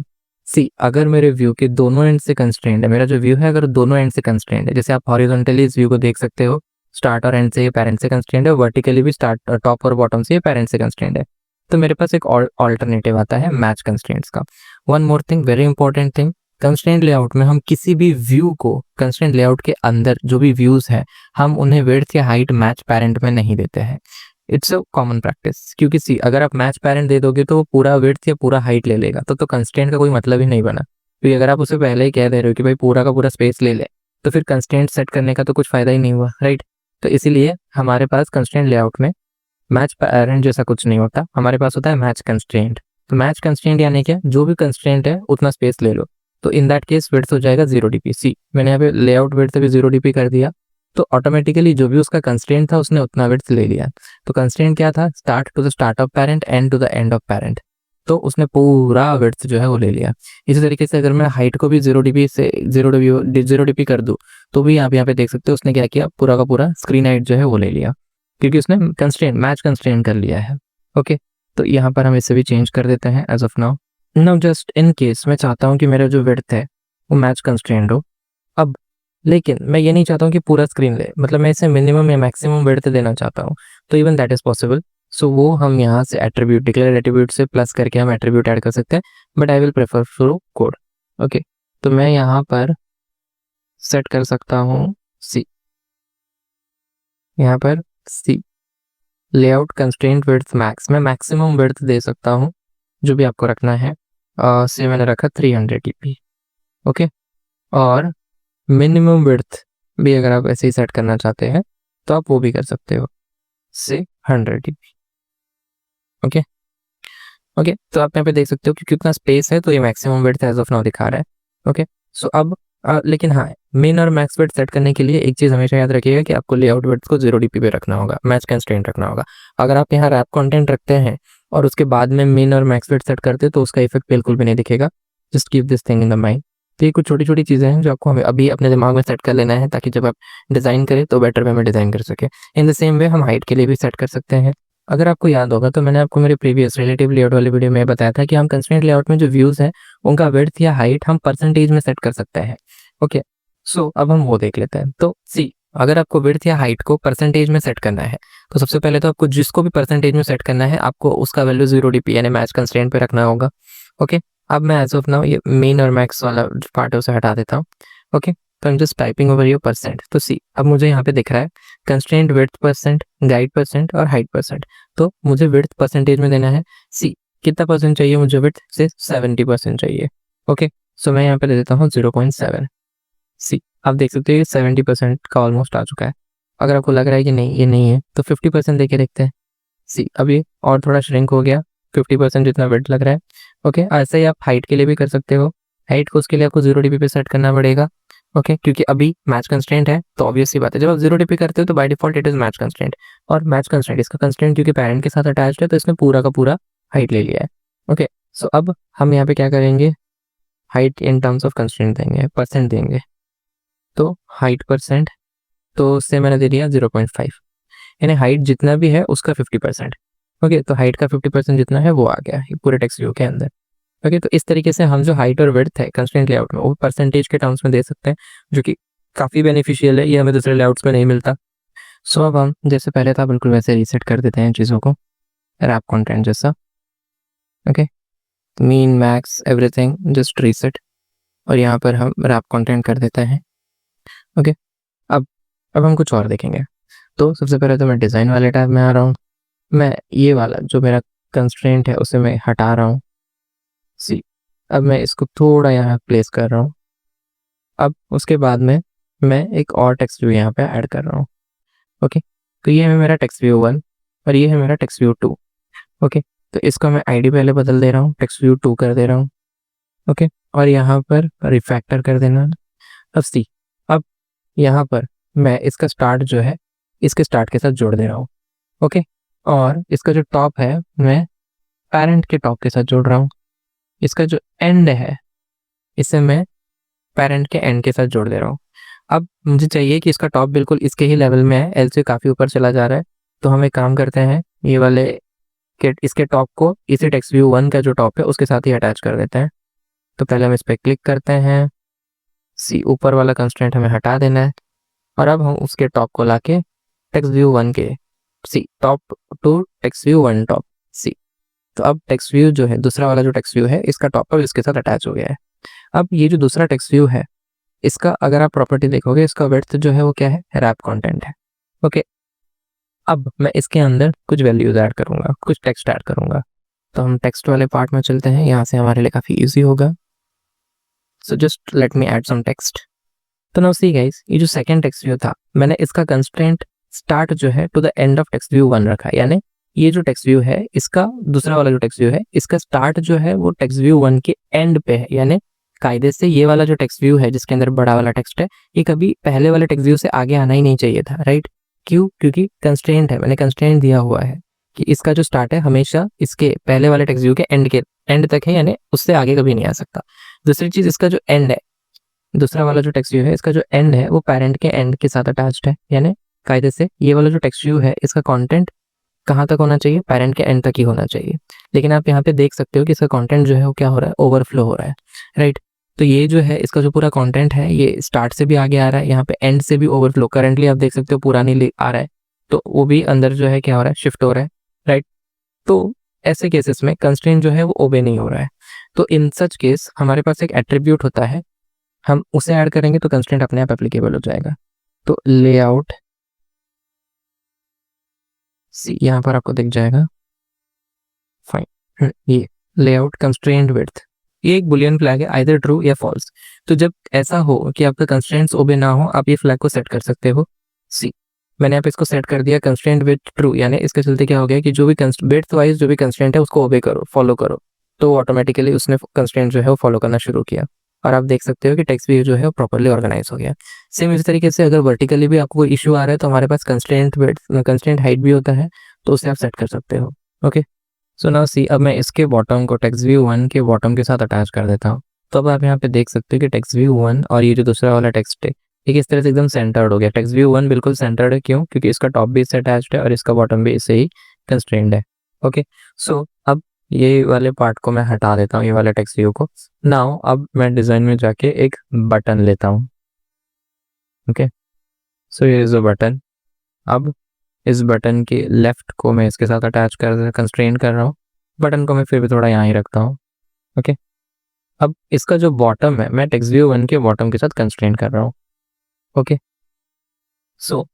सी, अगर मेरे व्यू के दोनों एंड से कंस्ट्रेंट है, मेरा जो व्यू है अगर दोनों एंड से कंस्ट्रेंट है, जैसे आप हॉरिजॉन्टली इस व्यू को देख सकते हो, स्टार्ट और एंड से ये पेरेंट से कंस्ट्रेंट है, वर्टिकली भी स्टार्ट टॉप और बॉटम से ये पेरेंट से कंस्ट्रेंट है, तो मेरे पास एक ऑल्टरनेटिव आता है मैच कंस्ट्रेंट्स का। One more thing, very important thing, constraint layout में हम किसी भी व्यू को कंस्ट्रेंट लेआउट के अंदर जो भी व्यूज है हम उन्हें विड्थ या हाइट मैच पेरेंट में नहीं देते हैं। इट्स अ कॉमन प्रैक्टिस, क्योंकि सी, अगर आप मैच पेरेंट दे दोगे तो वो पूरा विड्थ या पूरा हाइट ले लेगा, तो कंस्ट्रेंट का कोई मतलब ही नहीं बना। क्योंकि अगर आप उसे पहले ही कह दे रहे हो कि भाई पूरा का पूरा स्पेस ले ले, तो फिर कंस्ट्रेंट सेट करने का तो कुछ फायदा ही नहीं हुआ, राइट। तो इसीलिए हमारे पास कंस्ट्रेंट लेआउट में मैच पेरेंट जैसा कुछ नहीं होता, हमारे पास होता है मैच कंस्ट्रेंट। तो मैच कंस्ट्रेंट यानी क्या, जो भी कंस्ट्रेंट है उतना स्पेस ले लो, तो इन दैट केस विड्थ हो जाएगा 0 dp। सी, मैंने यहाँ पे लेआउट विड्थ भी 0 dp कर दिया, तो ऑटोमेटिकली जो भी उसका कंस्ट्रेंट था उसने उतना विड्थ ले लिया। तो कंस्ट्रेंट क्या था, start to the start of parent, and to the end of parent, तो उसने पूरा विड्थ जो है वो ले लिया। इसी तरीके से अगर मैं हाइट को भी 0 dp से 0 dp कर दूं, तो भी आप यहाँ पे देख सकते हो उसने क्या किया, पूरा का पूरा स्क्रीन हाइट जो है वो ले लिया, क्योंकि उसने कंस्ट्रेंट मैच कंस्ट्रेंट कर लिया है। ओके, तो यहाँ पर हम इसे भी चेंज कर देते हैं as of now. Now just in case मैं चाहता हूँ कि मेरा जो विड्थ है वो मैच कंस्ट्रेंट हो, अब लेकिन मैं ये नहीं चाहता हूँ कि पूरा स्क्रीन ले, मतलब मैं इसे मिनिमम या मैक्सिमम विड्थ देना चाहता हूँ, तो इवन दैट इज पॉसिबल। सो वो हम यहाँ से एट्रीब्यूट, डिक्लेयर एट्रीब्यूट से प्लस करके हम एट्रीब्यूट ऐड कर सकते हैं, but I will prefer through code. Okay, तो मैं यहाँ पर सेट कर सकता हूँ सी, यहाँ पर सी, लेआउट कंस्ट्रेंट विड्थ मैक्स, मैं मैक्सिमम विड्थ दे सकता हूँ जो भी आपको रखना है। से मैंने रखा 300 dp। ओके, और मिनिमम विड्थ भी अगर आप ऐसे ही सेट करना चाहते हैं तो आप वो भी कर सकते हो, से 100 dp। ओके ओके, तो आप यहाँ पे देख सकते हो कि कितना स्पेस है, तो ये maximum width as of now दिखा रहा है। ओके, सो अब लेकिन हाँ, मिन और मैक्स विड्थ सेट करने के लिए एक चीज़ हमेशा याद रखिएगा कि आपको लेआउट विड्थ को 0 dp पे रखना होगा, मैच कंस्ट्रेंट रखना होगा। अगर आप यहाँ रैप कंटेंट रखते हैं और उसके बाद में मिन और मैक्स विड्थ सेट करते हैं तो उसका इफेक्ट बिल्कुल भी नहीं दिखेगा। Just keep this thing in the mind. तो ये कुछ छोटी छोटी चीज़ें हैं जो आपको हमें अभी अपने दिमाग में सेट कर लेना है, ताकि जब आप डिज़ाइन करें तो बेटर वे में डिज़ाइन कर सके। इन द सेम वे हम हाइट के लिए भी सेट कर सकते हैं। अगर आपको याद होगा तो मैंने आपको मेरे प्रीवियस रिलेटिव लेआउट वाली वीडियो में बताया था कि हम कंस्ट्रेंट लेआउट में जो व्यूज़ हैं उनका विड्थ या हाइट हम परसेंटेज में सेट कर सकते हैं। ओके, सो अब हम वो देख लेते हैं। तो सी, अगर आपको विड्थ या हाइट को परसेंटेज में सेट करना है तो सबसे पहले तो आपको जिसको भी परसेंटेज में सेट करना है आपको उसका वैल्यू 0 dp यानी मैच कंस्ट्रेंट पे रखना होगा। ओके, अब मैं एज ऑफ नाउ ये मेन और मैक्स वाला पार्ट है उसे हटा देता हूँ। ओके, तो I'm just typing over your percent. तो सी, अब मुझे यहाँ पे दिख रहा है constraint width percent, guide percent और हाइट परसेंट। तो मुझे विड्थ परसेंटेज में देना है सी, कितना परसेंट चाहिए मुझे विड्थ से, 70% चाहिए। ओके, सो मैं यहाँ पे दे देता हूँ 0.7। सी, आप देख सकते हो ये 70% का ऑलमोस्ट आ चुका है। अगर आपको लग रहा है कि नहीं ये नहीं है तो 50% देके देखते हैं। सी, अब ये और थोड़ा श्रिंक हो गया, 50% जितना वेट लग रहा है। ओके, ऐसे ही आप हाइट के लिए भी कर सकते हो। हाइट को उसके लिए आपको 0 dB पे सेट करना पड़ेगा। ओके, क्योंकि अभी मैच कंस्ट्रेंट है तो ऑब्वियस सी बात है, जब आप 0 dB करते हो तो by default it is match constraint. और मैच कंस्ट्रेंट, इसका कंस्ट्रेंट क्योंकि पेरेंट के साथ अटैच्ड है तो इसने पूरा का पूरा हाइट ले लिया है। ओके, सो अब हम यहाँ पे क्या करेंगे, height in terms of constraint देंगे, परसेंट देंगे। तो हाइट परसेंट, तो उससे मैंने दे दिया 0.5, यानी हाइट जितना भी है उसका 50%। ओके, तो हाइट का 50% जितना है वो आ गया पूरे टेक्स्ट व्यू के अंदर। ओके, तो इस तरीके से हम जो हाइट और विड्थ है कंस्ट्रेंट लेआउट में वो परसेंटेज के टर्म्स में दे सकते हैं, जो कि काफ़ी बेनिफिशियल है, ये हमें दूसरे लेआउट्स में नहीं मिलता। सो अब हम जैसे पहले था बिल्कुल वैसे रीसेट कर देते हैं चीज़ों को, रैप कंटेंट जैसा। Okay, mean max everything just reset, और यहाँ पर हम रैप कंटेंट कर देते हैं। ओके, अब हम कुछ और देखेंगे। तो सबसे पहले तो मैं डिज़ाइन वाले टैब में आ रहा हूँ। मैं ये वाला जो मेरा कंस्ट्रेंट है उसे मैं हटा रहा हूँ। सी, अब मैं इसको थोड़ा यहाँ प्लेस कर रहा हूँ। अब उसके बाद में मैं एक और टेक्स्ट व्यू यहाँ पे ऐड कर रहा हूँ। ओके, तो ये है मेरा टेक्स्ट व्यू 1 और ये है मेरा टेक्स्ट व्यू 2। ओके, तो इसका मैं आईडी पहले बदल दे रहा हूँ, टेक्स्ट व्यू 2 कर दे रहा हूँ। ओके, और यहाँ पर रिफैक्टर कर देना। अब सी, अब यहाँ पर मैं इसका स्टार्ट जो है इसके स्टार्ट के साथ जोड़ दे रहा हूँ। ओके, और इसका जो टॉप है मैं पेरेंट के टॉप के साथ जोड़ रहा हूँ। इसका जो एंड है इसे मैं पेरेंट के एंड के साथ जोड़ दे रहा हूँ। अब मुझे चाहिए कि इसका टॉप बिल्कुल इसके ही लेवल में है, एल से काफ़ी ऊपर चला जा रहा है। तो हम एक काम करते हैं, ये वाले के इसके टॉप को इसी टेक्स्ट व्यू 1 का जो टॉप है उसके साथ ही अटैच कर देते हैं। तो पहले हम इस पर क्लिक करते हैं। सी, ऊपर वाला कंस्ट्रेंट हमें हटा देना है, और अब हम उसके टॉप को लाके टेक्स्ट व्यू 1 के सी top to text view 1 top सी। तो अब टेक्स्ट व्यू जो है दूसरा वाला जो टेक्स्ट व्यू है इसका टॉप अब इसके साथ अटैच हो गया है। अब ये जो दूसरा टेक्स्ट व्यू है इसका अगर आप प्रॉपर्टी देखोगे इसका विड्थ जो है वो क्या है, रैप कंटेंट है। ओके, अब मैं इसके अंदर कुछ वैल्यूज ऐड करूंगा, कुछ टेक्स्ट ऐड करूंगा। तो हम टेक्स्ट वाले पार्ट में चलते हैं, यहाँ से हमारे लिए काफ़ी ईजी होगा। So just let me add some text. तो नाउ सी गाइस, ये जो सेकंड टेक्स्ट व्यू था मैंने इसका कंस्ट्रेंट स्टार्ट जो है to the end of text view 1 रखा है, यानी ये जो टेक्स्ट व्यू है इसका दूसरा वाला जो टेक्स्ट व्यू है इसका स्टार्ट जो है वो टेक्स्ट व्यू 1 के एंड पे है। यानी कायदे से ये वाला जो टेक्स्ट व्यू है जिसके अंदर बड़ा वाला टेक्स्ट है ये कभी पहले वाले टेक्स्ट व्यू से आगे आना ही नहीं चाहिए था, राइट? क्यों? क्योंकि कंस्ट्रेंट है, मैंने कंस्ट्रेंट दिया हुआ है कि इसका जो स्टार्ट है हमेशा इसके पहले वाले टेक्स्ट व्यू के एंड तक है, यानी उससे आगे कभी नहीं आ सकता। दूसरी चीज, इसका जो एंड है, दूसरा वाला जो टेक्स्ट व्यू है इसका जो एंड है वो पेरेंट के एंड के साथ अटैच्ड है, यानी कायदे से ये वाला जो टेक्स्ट व्यू है इसका कंटेंट कहाँ तक होना चाहिए, पेरेंट के एंड तक ही होना चाहिए। लेकिन आप यहाँ पे देख सकते हो कि इसका कंटेंट जो है वो क्या हो रहा है, ओवरफ्लो हो रहा है, राइट? तो ये जो है इसका जो पूरा कंटेंट है ये स्टार्ट से भी आगे आ रहा है, यहाँ पे एंड से भी ओवरफ्लो, करंटली आप देख सकते हो पूरा नहीं आ रहा है तो वो भी अंदर जो है क्या हो रहा है, शिफ्ट हो रहा है, राइट? तो ऐसे केसेस में कंस्ट्रेंट जो है वो ओबे नहीं हो रहा है। तो इन सच केस हमारे पास एक एट्रीब्यूट होता है, हम उसे ऐड करेंगे तो कंस्ट्रेंट अपने आप एप्लीकेबल हो जाएगा। तो लेआउट सी, यहाँ पर आपको दिख जाएगा, फाइन, ये लेआउट कंस्ट्रेंट विड्थ, ये एक बुलियन फ्लैग है, आइदर ट्रू या फॉल्स। तो जब ऐसा हो कि आपका कंस्ट्रेंट्स ओबे ना हो आप ये फ्लैग को सेट कर सकते हो। सी, मैंने आप इसको सेट कर दिया कंस्ट्रेंट विद ट्रू, यानी इसके चलते क्या हो गया कि जो भी विड्थ वाइज जो भी कंस्ट्रेंट है उसको ओबे करो, फॉलो करो, तो ऑटोमेटिकली उसने कंस्ट्रेंट जो है वो फॉलो करना शुरू किया और आप देख सकते हो कि टेक्स्ट व्यू जो है वो प्रॉपर्ली ऑर्गेनाइज हो गया। सेम इसी तरीके से अगर वर्टिकली भी आपको कोई इशू आ रहा है तो हमारे पास कंस्ट्रेंट विड्थ, कंस्ट्रेंट हाइट भी होता है, तो उसे आप सेट कर सकते हो। ओके, सो नाउ सी, अब मैं इसके बॉटम को टेक्स्ट व्यू 1 के बॉटम के साथ अटैच कर देता हूँ। तो अब आप यहाँ पे देख सकते हो कि टेक्स्ट व्यू 1 और ये जो दूसरा वाला टेक्स्ट है एक इस तरह से एकदम सेंटर्ड हो गया। टेक्स्ट व्यू 1 बिल्कुल सेंटर्ड है, क्यों? क्योंकि इसका टॉप भी इससे अटैच्ड है और इसका बॉटम भी इससे ही कंस्ट्रेंड है। ओके, सो अब ये वाले पार्ट को मैं हटा देता हूँ, ये वाले टेक्स्ट व्यू को। नाउ अब मैं डिज़ाइन में जाके एक बटन लेता हूँ। ओके, सो ये इज अ बटन। अब इस बटन के लेफ्ट को मैं इसके साथ अटैच कर कंस्ट्रेन कर रहा हूँ, बटन को मैं फिर भी थोड़ा यहाँ ही रखता हूँ। ओके, अब इसका जो बॉटम है मैं टेक्स्ट व्यू 1 के बॉटम के साथ कंस्ट्रेन कर रहा हूँ। ओके, सो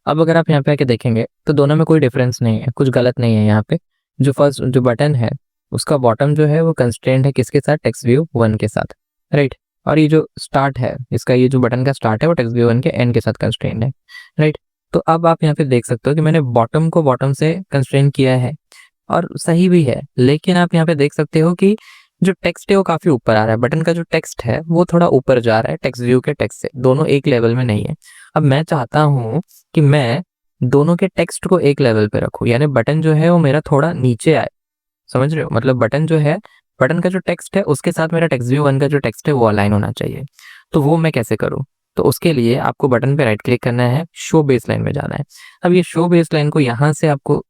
अब अगर आप यहाँ पे आके देखेंगे तो दोनों में कोई डिफरेंस नहीं है, कुछ गलत नहीं है। यहाँ पे जो फर्स्ट जो बटन है उसका बॉटम जो है वो कंस्ट्रेंट है किसके साथ, टेक्स्ट व्यू 1 के साथ, राइट। और ये जो स्टार्ट है इसका, ये जो बटन का स्टार्ट है वो टेक्स्ट व्यू वन के एंड के साथ कंस्ट्रेंड है, राइट। तो अब आप यहाँ पे देख सकते हो कि मैंने बॉटम को बॉटम से कंस्ट्रेन किया है और सही भी है, लेकिन आप यहाँ पे देख सकते हो कि जो टेक्स्ट है वो काफी ऊपर आ रहा है, बटन का जो टेक्स्ट है वो थोड़ा ऊपर जा रहा है टेक्स्ट व्यू के टेक्स्ट से, दोनों एक लेवल में नहीं है। अब मैं चाहता हूँ कि मैं दोनों के टेक्स्ट को एक लेवल पे रखूँ, यानी बटन जो है वो मेरा थोड़ा नीचे आए, समझ रहे हो, मतलब बटन जो है, बटन का जो टेक्स्ट है उसके साथ मेरा टेक्स्ट व्यू वन का जो टेक्स्ट है वो अलाइन होना चाहिए। तो वो मैं कैसे करूँ? तो उसके लिए आपको बटन पे राइट क्लिक करना है, शो बेसलाइन में जाना है। अब ये शो बेसलाइन को यहाँ से आपको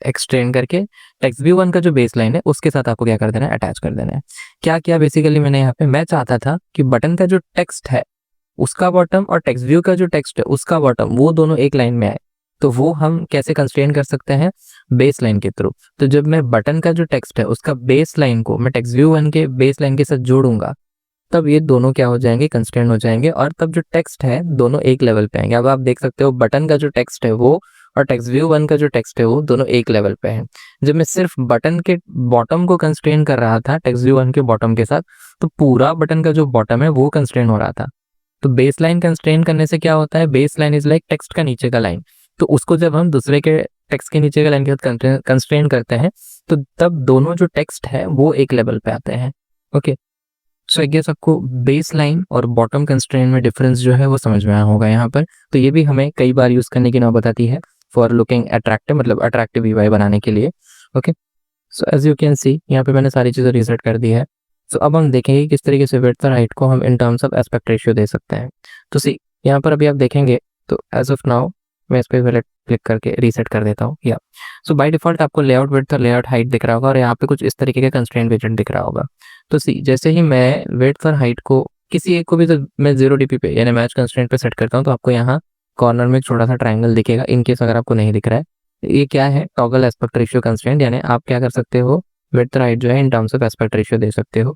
एक्सटेंड करके टेक्स्ट व्यू वन का जो बेसलाइन है उसके साथ आपको क्या कर देना है, अटैच कर देना है। क्या किया बेसिकली मैंने यहाँ पे, मैं चाहता था कि बटन का जो टेक्स्ट है उसका बॉटम और टेक्स्ट व्यू का जो टेक्स्ट है उसका बॉटम वो दोनों एक लाइन में आए। तो वो हम कैसे कंस्ट्रेन कर सकते हैं? बेस लाइन के थ्रू। तो जब मैं बटन का जो टेक्स्ट है उसका बेस लाइन को मैं टेक्स्ट व्यू वन के बेस लाइन के साथ जोड़ूंगा, तब ये दोनों क्या हो जाएंगे, कंस्ट्रेंट हो जाएंगे, और तब जो टेक्स्ट है दोनों एक लेवल पे आएंगे। अब आप देख सकते हो बटन का जो टेक्स्ट है वो और टेक्स्ट व्यू वन का जो टेक्स्ट है वो दोनों एक लेवल पे है। जब मैं सिर्फ बटन के बॉटम को कंस्ट्रेन कर रहा था टेक्स्ट व्यू वन के बॉटम के साथ, तो पूरा बटन का जो बॉटम है वो कंस्ट्रेन हो रहा था। तो बेस लाइन कंस्ट्रेन करने से क्या होता है, base line is like text का नीचे का लाइन, तो उसको जब हम दूसरे के टेक्स्ट के नीचे का लाइन के साथ कंस्ट्रेन करते हैं तो तब दोनों जो टेक्स्ट है वो एक लेवल पे आते हैं। ओके, सो आई गेस आपको बेस लाइन और बॉटम कंस्ट्रेंट में डिफरेंस जो है वो समझ में आया होगा यहाँ पर। तो ये भी हमें कई बार यूज करने की नौबत आती है फॉर लुकिंग अट्रैक्टिव, मतलब अट्रैक्टिव यूआई बनाने के लिए। Okay, so as you can see यहाँ पे मैंने सारी चीज़ें रीसेट कर दी है। सो अब हम देखेंगे किस तरीके से विड्थ और हाइट को हम in terms of aspect ratio दे सकते हैं। तो सी यहाँ पर अभी आप देखेंगे तो एज ऑफ नाउ मैं इस पर क्लिक करके रीसेट कर देता हूँ। या सो बाय डिफॉल्ट आपको लेआउट विड्थ और लेआउट हाइट दिख रहा होगा और यहाँ पे कुछ इस तरीके का कंस्ट्रेंट विजेट दिख रहा होगा। तो सी जैसे ही मैं विड्थ और हाइट को किसी एक को भी, तो मैं 0 dp पे यानी मैच कंस्ट्रेंट पे सेट करता हूँ, तो आपको यहाँ कॉर्नर में एक छोटा सा ट्राइंगल दिखेगा, इनकेस अगर आपको नहीं दिख रहा है। ये क्या है, टॉगल एस्पेक्ट रेशियो कंस्ट्रेंट, यानी आप क्या कर सकते हो, विड्थ और हाइट जो है in terms of aspect ratio दे सकते हो।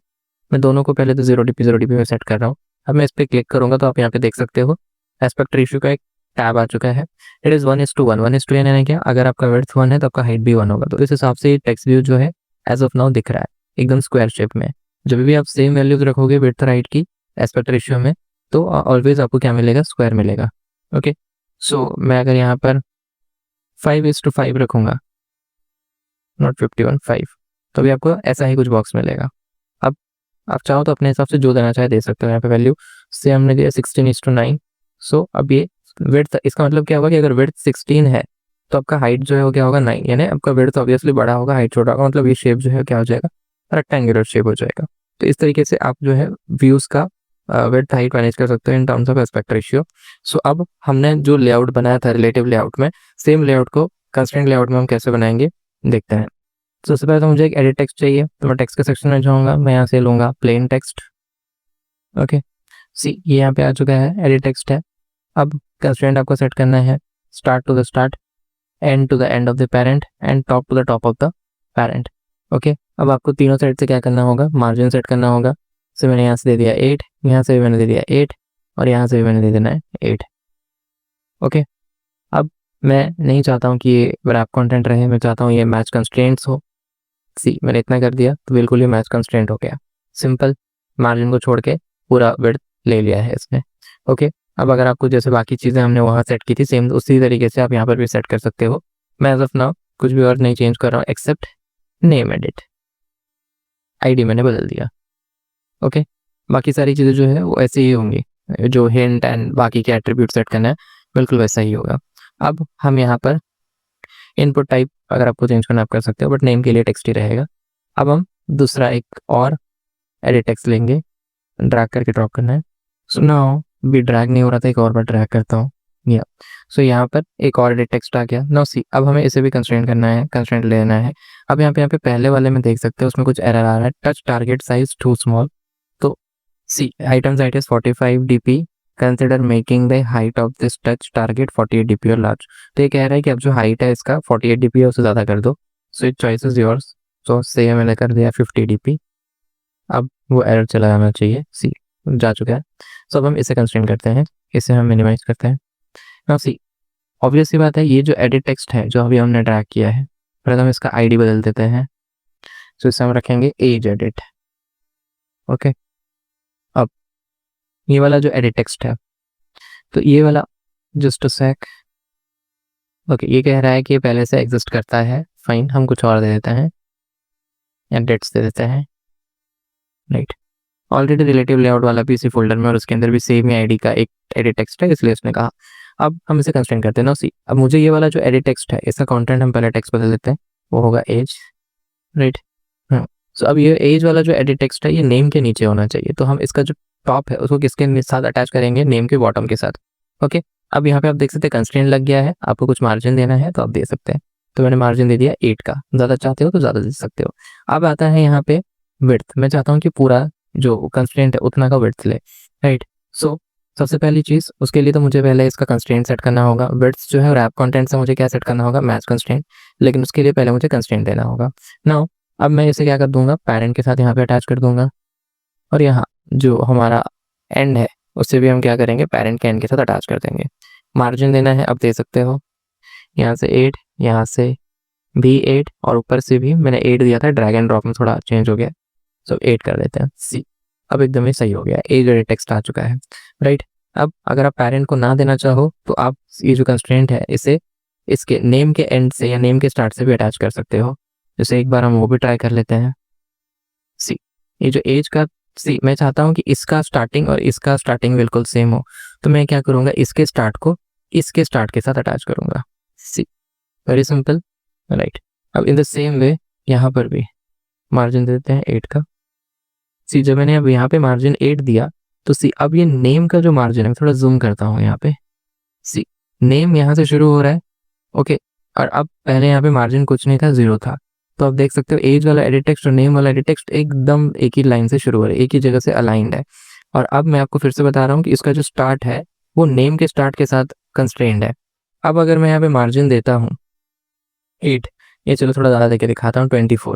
मैं दोनों को पहले तो 0 dp में सेट कर रहा हूँ। अब मैं इस पर क्लिक करूंगा तो आप यहाँ पे देख सकते हो एस्पेक्ट रेशियो का एक टैब आ चुका है। इट इज़ 1:1, 1:2 यानी क्या, अगर आपका विड्थ 1 है तो आपका हाइट भी 1 होगा। तो इस हिसाब से ये टेक्स्ट व्यू जो है एज ऑफ नाउ दिख रहा है एकदम स्क्वायर शेप में। जब भी आप सेम वैल्यूज रखोगे विड्थ और हाइट की एस्पेक्ट रेशियो में तो ऑलवेज आपको क्या मिलेगा, स्क्वायर मिलेगा। ओके, सो मैं अगर यहाँ पर 5:5 रखूंगा, नॉट 51, 5, तो भी आपको ऐसा ही कुछ बॉक्स मिलेगा। अब आप चाहो तो अपने हिसाब से जो देना चाहे दे सकते हो। यहाँ पे वैल्यू से हमने दिया 16:9। सो अब ये विड्थ, इसका मतलब क्या होगा कि अगर विड्थ 16 है तो आपका हाइट जो है वो क्या होगा, 9, यानी आपका विड्थ ऑब्वियसली बड़ा होगा, हाइट छोटा होगा, मतलब ये शेप जो है क्या हो जाएगा, रेक्टेंगुलर शेप हो जाएगा। तो इस तरीके से आप जो है व्यूज का विड्थ हाइट मैनेज कर सकते हो in terms of aspect ratio. So अब हमने जो लेआउट बनाया था रिलेटिव लेआउट में, सेम लेआउट को कंस्ट्रेंट लेआउट में हम कैसे बनाएंगे देखते हैं। तो सबसे पहले तो मुझे एक एडिट टेक्स्ट चाहिए, तो मैं टेक्स्ट के सेक्शन में जाऊंगा, मैं यहाँ से लूंगा प्लेन टेक्स्ट। ओके, सी ये यहाँ पे आ चुका है, एडिट टेक्स्ट है। अब कंस्ट्रेंट आपको सेट करना है start to the start, and to the end of the parent and top to the top of the parent. Okay, अब आपको तीनों साइड से क्या करना होगा, मार्जिन सेट करना होगा। सो मैंने यहाँ से दे दिया 8, यहाँ से भी मैंने दे दिया 8 और यहाँ से भी मैंने दे देना है 8। ओके, अब मैं नहीं चाहता हूँ कि ये रैप कंटेंट रहे, मैं चाहता हूँ ये मैच कंस्ट्रेंट्स हो। सी मैंने इतना कर दिया तो बिल्कुल ये मैच कंस्ट्रेंट हो गया, सिंपल, मार्जिन को छोड़ के पूरा विड्थ ले लिया है इसने। ओके, अब अगर आपको जैसे बाकी चीज़ें हमने वहाँ सेट की थी सेम उसी तरीके से आप यहाँ पर भी सेट कर सकते हो। मैं एज ऑफ नाउ कुछ भी और नहीं चेंज कर रहा हूँ एक्सेप्ट नेम एडिट, आईडी मैंने बदल दिया। ओके, बाकी सारी चीज़ें जो है वो ऐसे ही होंगी, जो हिंट एंड बाकी के एट्रीब्यूट सेट करना है बिल्कुल वैसा ही होगा। अब हम यहाँ पर इनपुट टाइप अगर आपको चेंज करना आप कर सकते हो, बट नेम के लिए टेक्स्ट ही रहेगा। अब हम दूसरा एक और एडिट टेक्स्ट लेंगे, ड्रैग करके ड्रॉप करना है। सो नाउ भी ड्रैग नहीं हो रहा था, एक और बार ड्रैग करता हूँ। या सो यहाँ पर एक और एडिट टेक्स्ट आ गया। नाउ सी अब हमें इसे भी कंस्ट्रेंट करना है, कंस्ट्रेंट लेना है। अब यहाँ पे पहले वाले में देख सकते हो उसमें कुछ एरर आ रहा है, touch target size too small. तो see item size is 45 dp, consider making the height of this touch target 48 dp और लार्ज। तो ये कह रहा है कि अब जो हाइट है इसका 48 dp है उससे ज़्यादा कर दो। So it choice is yours. So से मैंने कर दिया 50 dp। अब वो एरर चला जाना चाहिए, सी जा चुका है। सो अब हम इसे कंस्ट्रेंट करते हैं, इसे हम मिनिमाइज करते हैं। नाउ सी ऑब्वियस सी बात है, ये जो एडिट टेक्स्ट है जो अभी हमने ड्रैग किया है, पहले हम इसका आईडी बदल देते हैं। सो इसे हम रखेंगे एज एडिट। ओके, ये वाला जो एडिट टेक्स्ट है, तो ये वाला जस्ट अ सेक। ओके, ये कह रहा है कि ये पहले से एग्जिस्ट करता है, फाइन, हम कुछ और दे देते हैं या डेट्स दे देते हैं, राइट। ऑलरेडी रिलेटिव लेआउट वाला भी इसी फोल्डर में और उसके अंदर भी सेम ही आईडी का एक एडिट टेक्स्ट है, इसलिए उसने कहा। अब हम इसे कंस्ट्रेंट करते हैं ना, सी अब मुझे ये वाला जो एडिट टेक्स्ट है इसका कंटेंट हम पहले टेक्स्ट बदल देते हैं, वो होगा एज, राइट। हाँ, सो अब ये एज वाला जो एडिट टेक्स्ट है ये नेम के नीचे होना चाहिए, तो हम इसका जो टॉप है उसको किसके साथ अटैच करेंगे, नेम के बॉटम के साथ। ओके, अब यहाँ पे आप देख सकते हैं कंस्ट्रेंट लग गया है, आपको कुछ मार्जिन देना है तो आप दे सकते हैं, तो मैंने मार्जिन दे दिया 8 का, ज़्यादा चाहते हो तो ज़्यादा दे सकते हो। अब आता है यहाँ पे विड्थ, मैं चाहता हूँ कि पूरा जो कंस्ट्रेंट है उतना का विड्थ ले, राइट। सो सबसे पहली चीज़ उसके लिए तो मुझे पहले इसका कंस्ट्रेंट सेट करना होगा, विड्थ जो है रैप कंटेंट से मुझे क्या सेट करना होगा, मैच कंस्ट्रेंट, लेकिन उसके लिए पहले मुझे कंस्ट्रेंट देना होगा। नाउ अब मैं इसे क्या कर दूंगा, पेरेंट के साथ यहाँ पे अटैच कर दूंगा, और यहाँ जो हमारा एंड है उससे भी हम क्या करेंगे, पेरेंट के एंड के साथ अटैच कर देंगे। मार्जिन देना है, अब दे सकते हो, यहाँ से 8, यहाँ से भी 8, और ऊपर से भी मैंने 8 दिया था, ड्रैग एंड ड्रॉप में थोड़ा चेंज हो गया, सो 8 कर देते हैं, सी अब एकदम ही सही हो गया, एज एडिट टेक्स्ट आ चुका है, राइट। अब अगर आप पेरेंट को ना देना चाहो तो आप ये जो कंस्ट्रेंट है इसे इसके नेम के एंड से या नेम के स्टार्ट से भी अटैच कर सकते हो, जैसे एक बार हम वो भी ट्राई कर लेते हैं। सी ये जो एज का, सी मैं चाहता हूँ कि इसका स्टार्टिंग और इसका स्टार्टिंग बिल्कुल सेम हो, तो मैं क्या करूँगा, इसके स्टार्ट को इसके स्टार्ट के साथ अटैच करूँगा, सी वेरी सिंपल, राइट। अब इन द सेम वे यहाँ पर भी मार्जिन दे देते हैं 8 का। सी जब मैंने अब यहाँ पे मार्जिन 8 दिया तो सी अब ये नेम का जो मार्जिन है, थोड़ा जूम करता हूँ यहाँ पे, सी नेम यहाँ से शुरू हो रहा है, ओके, और अब पहले यहाँ पे मार्जिन कुछ नहीं था, 0 था, तो आप देख सकते हो एज वाला एडिट टेक्स्ट और नेम वाला एडिट टेक्स्ट एकदम एक ही लाइन से शुरू हो रहा है, एक ही जगह से अलाइंड है। और अब मैं आपको फिर से बता रहा हूँ कि इसका जो स्टार्ट है वो नेम के स्टार्ट के साथ कंस्ट्रेंड है। अब अगर मैं यहाँ पे मार्जिन देता हूँ 8, ये चलो थोड़ा ज़्यादा देके दिखाता हूँ 24,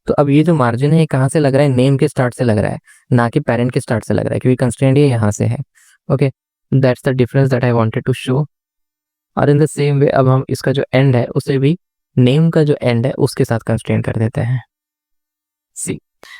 तो अब ये जो मार्जिन है ये कहाँ से लग रहा है, नेम के स्टार्ट से लग रहा है, ना कि पेरेंट के स्टार्ट से लग रहा है, क्योंकि कंस्ट्रेंट ये यहाँ से है। Okay, that's the difference that I wanted to show. और इन द सेम वे अब हम इसका जो एंड है उसे भी नेम का जो एंड है उसके साथ कंस्ट्रेंट कर देते हैं, सी।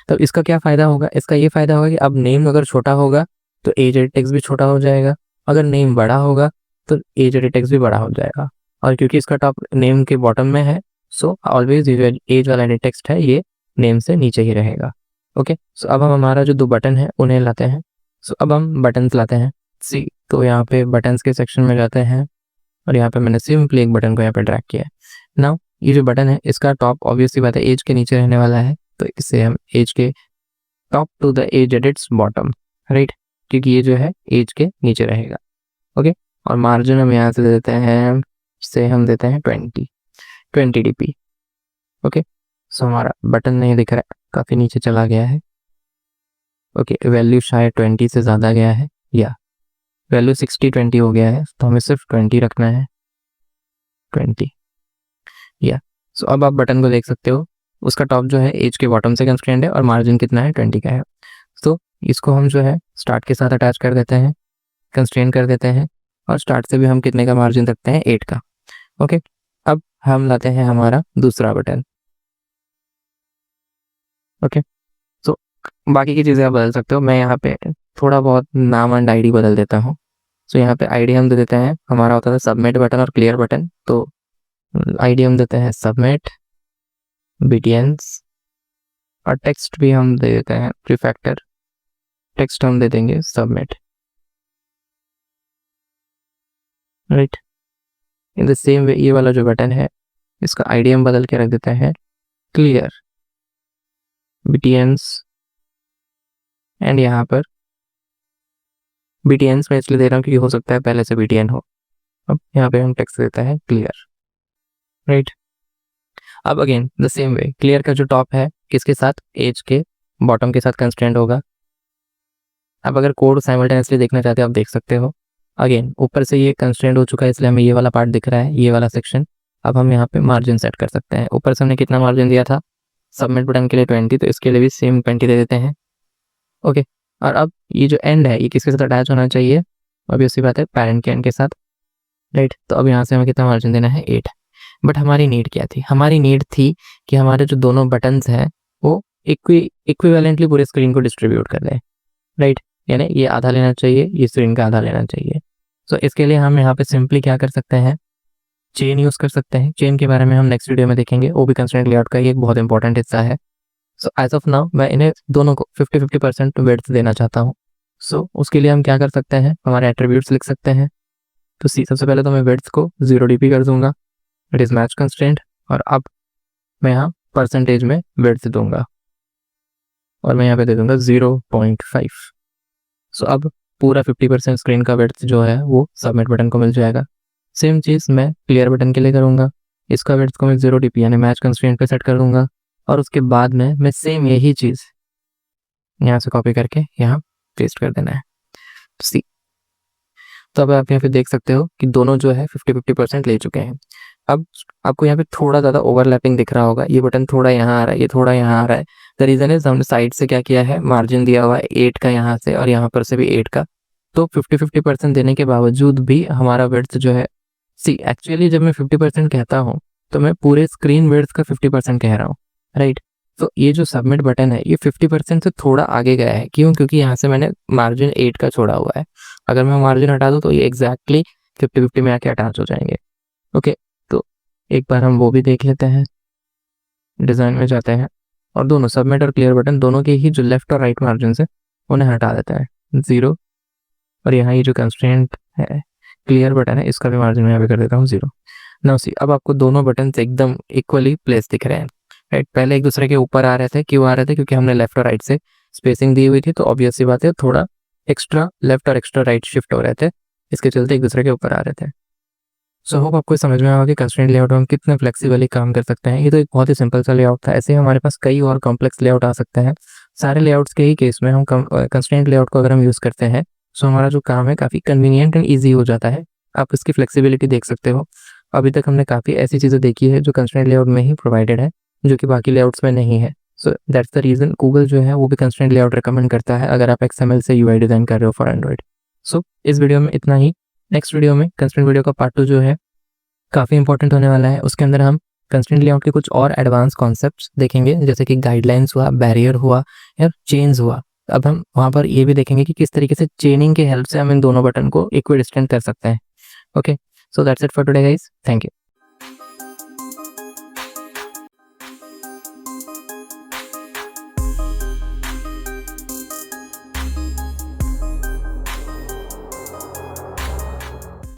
तो इसका क्या फ़ायदा होगा, इसका ये फ़ायदा होगा कि अब नेम अगर छोटा होगा तो एज एडिट टेक्स्ट भी छोटा हो जाएगा, अगर नेम बड़ा होगा तो एज एडिट टेक्स्ट भी बड़ा हो जाएगा, और क्योंकि इसका टॉप नेम के बॉटम में है, सो ऑलवेज ये एज वाला एडिट टेक्स्ट है ये नेम से नीचे ही रहेगा। ओके, सो अब हम हमारा जो 2 बटन है उन्हें लाते हैं, सो अब हम बटन्स लाते हैं, सी तो यहाँ पे बटन्स के सेक्शन में जाते हैं, और यहाँ पे मैंने सिंपली एक बटन को यहाँ पे ड्रैग किया है। नाउ ये जो बटन है इसका टॉप ऑब्वियसली बात है एज के नीचे रहने वाला है, तो इसे हम एज के top to the edge edits bottom, right, क्योंकि ये जो है एज के नीचे रहेगा। ओके, और मार्जिन हम यहाँ से देते हैं, से हम देते हैं 20 dp। ओके, सो हमारा बटन नहीं दिख रहा है, काफ़ी नीचे चला गया है। ओके, वैल्यू शायद 20 से ज़्यादा गया है, या वैल्यू 60-20 हो गया है, तो हमें सिर्फ 20 रखना है, 20, या सो अब आप बटन को देख सकते हो, उसका टॉप जो है एज के बॉटम से कंस्ट्रेंड है और मार्जिन कितना है, 20 का है। तो इसको हम जो है स्टार्ट के साथ अटैच कर देते हैं, कंस्ट्रेंड कर देते हैं, और स्टार्ट से भी हम कितने का मार्जिन रखते हैं, 8 का। ओके, अब हम लाते हैं हमारा दूसरा बटन। ओके, सो बाकी की चीज़ें आप बदल सकते हो, मैं यहाँ पे थोड़ा बहुत नाम एंड आईडी बदल देता हूँ। सो यहाँ पे आईडी हम दे देते हैं, हमारा होता है सबमिट बटन और क्लियर बटन, तो आईडी हम देते हैं सबमिट बीटीएंस, और टेक्स्ट भी हम दे देते हैं प्रीफैक्टर, टेक्स्ट हम दे देंगे submit, right. In the same वे ये वाला जो बटन है इसका आईडी हम बदल के रख देते हैं क्लियर बीटीएंस, एंड यहाँ पर बीटीएंस मैं इसलिए दे रहा हूँ क्योंकि हो सकता है पहले से बीटीएन हो। अब यहाँ पे हम टेक्स्ट देता है क्लियर, राइट। अब again the same way clear का जो टॉप है किसके साथ, एज के बॉटम के साथ कंस्ट्रेंट होगा। अब अगर कोड साइमल्टेनियसली देखना चाहते हो आप देख सकते हो, अगेन ऊपर से ये कंस्ट्रेंट हो चुका है इसलिए हमें ये वाला पार्ट दिख रहा है, ये वाला सेक्शन। अब हम यहाँ पे मार्जिन सेट कर सकते हैं, ऊपर से हमने कितना मार्जिन दिया था सबमिट बटन के लिए 20, तो इसके लिए भी सेम 20 दे देते हैं। ओके, और अब ये जो एंड है ये किसके साथ अटैच होना चाहिए, अभी उसी बात है पेरेंट के एंड के साथ, राइट। तो अब यहाँ से हमें कितना मार्जिन देना है, 8। बट हमारी नीड क्या थी, हमारी नीड थी कि हमारे जो दोनों बटन्स हैं वो इक्विवेलेंटली पूरे स्क्रीन को डिस्ट्रीब्यूट कर दें, राइट। यानी ये आधा लेना चाहिए, ये स्क्रीन का आधा लेना चाहिए। सो इसके लिए हम यहाँ पे सिंपली क्या कर सकते हैं, चेन यूज़ कर सकते हैं। चेन के बारे में हम नेक्स्ट वीडियो में देखेंगे, वो भी कंस्ट्रेंट लेआउट का ही एक बहुत इंपॉर्टेंट हिस्सा है। सो एज ऑफ नाउ मैं इन्हें दोनों को 50-50% विड्थ देना चाहता हूँ। सो उसके लिए हम क्या कर सकते हैं, हमारे एट्रीब्यूट्स लिख सकते हैं। तो सी सबसे पहले तो मैं विड्थ को 0 dp कर दूंगा, इट इज़ मैच कंस्ट्रेंट। और अब मैं यहाँ परसेंटेज में विड्थ दूंगा और मैं यहाँ पे दे दूंगा 0.5। सो अब पूरा 50% स्क्रीन का विड्थ जो है वो सबमिट बटन को मिल जाएगा। सेम चीज़ मैं क्लियर बटन के लिए करूँगा, इसका विड्थ को मैं 0 dp यानी मैच कंस्ट्रेंट पे सेट कर दूंगा। और उसके बाद में मैं सेम यही चीज़ यहाँ से कॉपी करके यहाँ पेस्ट कर देना है। सी तो अब आप यहाँ पे देख सकते हो कि दोनों जो है 50-50% ले चुके हैं। अब आपको यहाँ पे थोड़ा ज़्यादा ओवरलैपिंग दिख रहा होगा, ये बटन थोड़ा यहाँ आ रहा है, ये थोड़ा यहाँ आ रहा है। द रीज़न इज हमने साइड से क्या किया है, मार्जिन दिया हुआ है 8 का यहाँ से और यहाँ पर से भी 8 का। तो 50-50% देने के बावजूद भी हमारा विड्थ जो है, सी एक्चुअली जब मैं 50% कहता हूँ तो मैं पूरे स्क्रीन विड्थ का 50% कह रहा हूँ, राइट। तो ये जो सबमिट बटन है ये 50% से थोड़ा आगे गया है, क्यों? क्योंकि यहाँ से मैंने मार्जिन 8 का छोड़ा हुआ है। अगर मैं मार्जिन हटा दूँ तो ये एग्जैक्टली 50-50 में आके अटैच हो जाएंगे। ओके, तो एक बार हम वो भी देख लेते हैं, डिज़ाइन में जाते हैं और दोनों सबमिट और क्लियर बटन दोनों के ही जो लेफ्ट और राइट मार्जिन से उन्हें हटा देता है 0। और यहाँ ये जो कंस्ट्रेंट है क्लियर बटन है, इसका भी मार्जिन मैं यहाँ पे कर देता हूँ 0। नाउ सी अब आपको दोनों बटन एकदम इक्वली प्लेस दिख रहे हैं, राइट। पहले एक दूसरे के ऊपर आ रहे थे, क्यों आ रहे थे? क्योंकि हमने लेफ्ट और राइट से स्पेसिंग दी हुई थी, तो ऑब्वियस सी बात है थोड़ा एक्स्ट्रा लेफ्ट और एक्स्ट्रा राइट शिफ्ट हो रहे थे, इसके चलते एक दूसरे के ऊपर आ रहे थे। सो होप आपको समझ में आएगा कि कंस्ट्रेंट लेआउट में हम कितने फ्लेक्सिबली काम कर सकते हैं। ये तो एक बहुत ही सिंपल सा लेआउट था, ऐसे ही हमारे पास कई और कॉम्प्लेक्स लेआउट आ सकते हैं। सारे लेआउट्स के ही केस में हम कंस्ट्रेंट लेआउट को अगर हम यूज़ करते हैं सो हमारा जो काम है काफ़ी कन्वीनियंट एंड ईजी हो जाता है। आप इसकी फ्लेक्सिबिलिटी देख सकते हो। अभी तक हमने काफ़ी ऐसी चीज़ें देखी है जो कंस्ट्रेंट लेआउट में ही प्रोवाइडेड है, जो कि बाकी लेआउट्स में नहीं है। So that's the reason Google जो है वो भी कंस्ट्रेंट लेआउट रिकमेंड करता है अगर आप XML से UI डिज़ाइन कर रहे हो फॉर एंड्रॉइड। सो इस वीडियो में इतना ही। नेक्स्ट वीडियो में कंस्ट्रेंट वीडियो का पार्ट 2 जो है काफ़ी इंपॉर्टेंट होने वाला है। उसके अंदर हम कंस्ट्रेंट लेआउट के कुछ और एडवांस कॉन्सेप्ट्स देखेंगे, जैसे कि गाइडलाइंस हुआ, बैरियर हुआ या चेन्स हुआ। अब हम वहाँ पर ये भी देखेंगे कि किस तरीके से चेनिंग के हेल्प से हम इन दोनों बटन को इक्विडिस्टेंट कर सकते हैं। Okay, so that's it for today guys, thank you.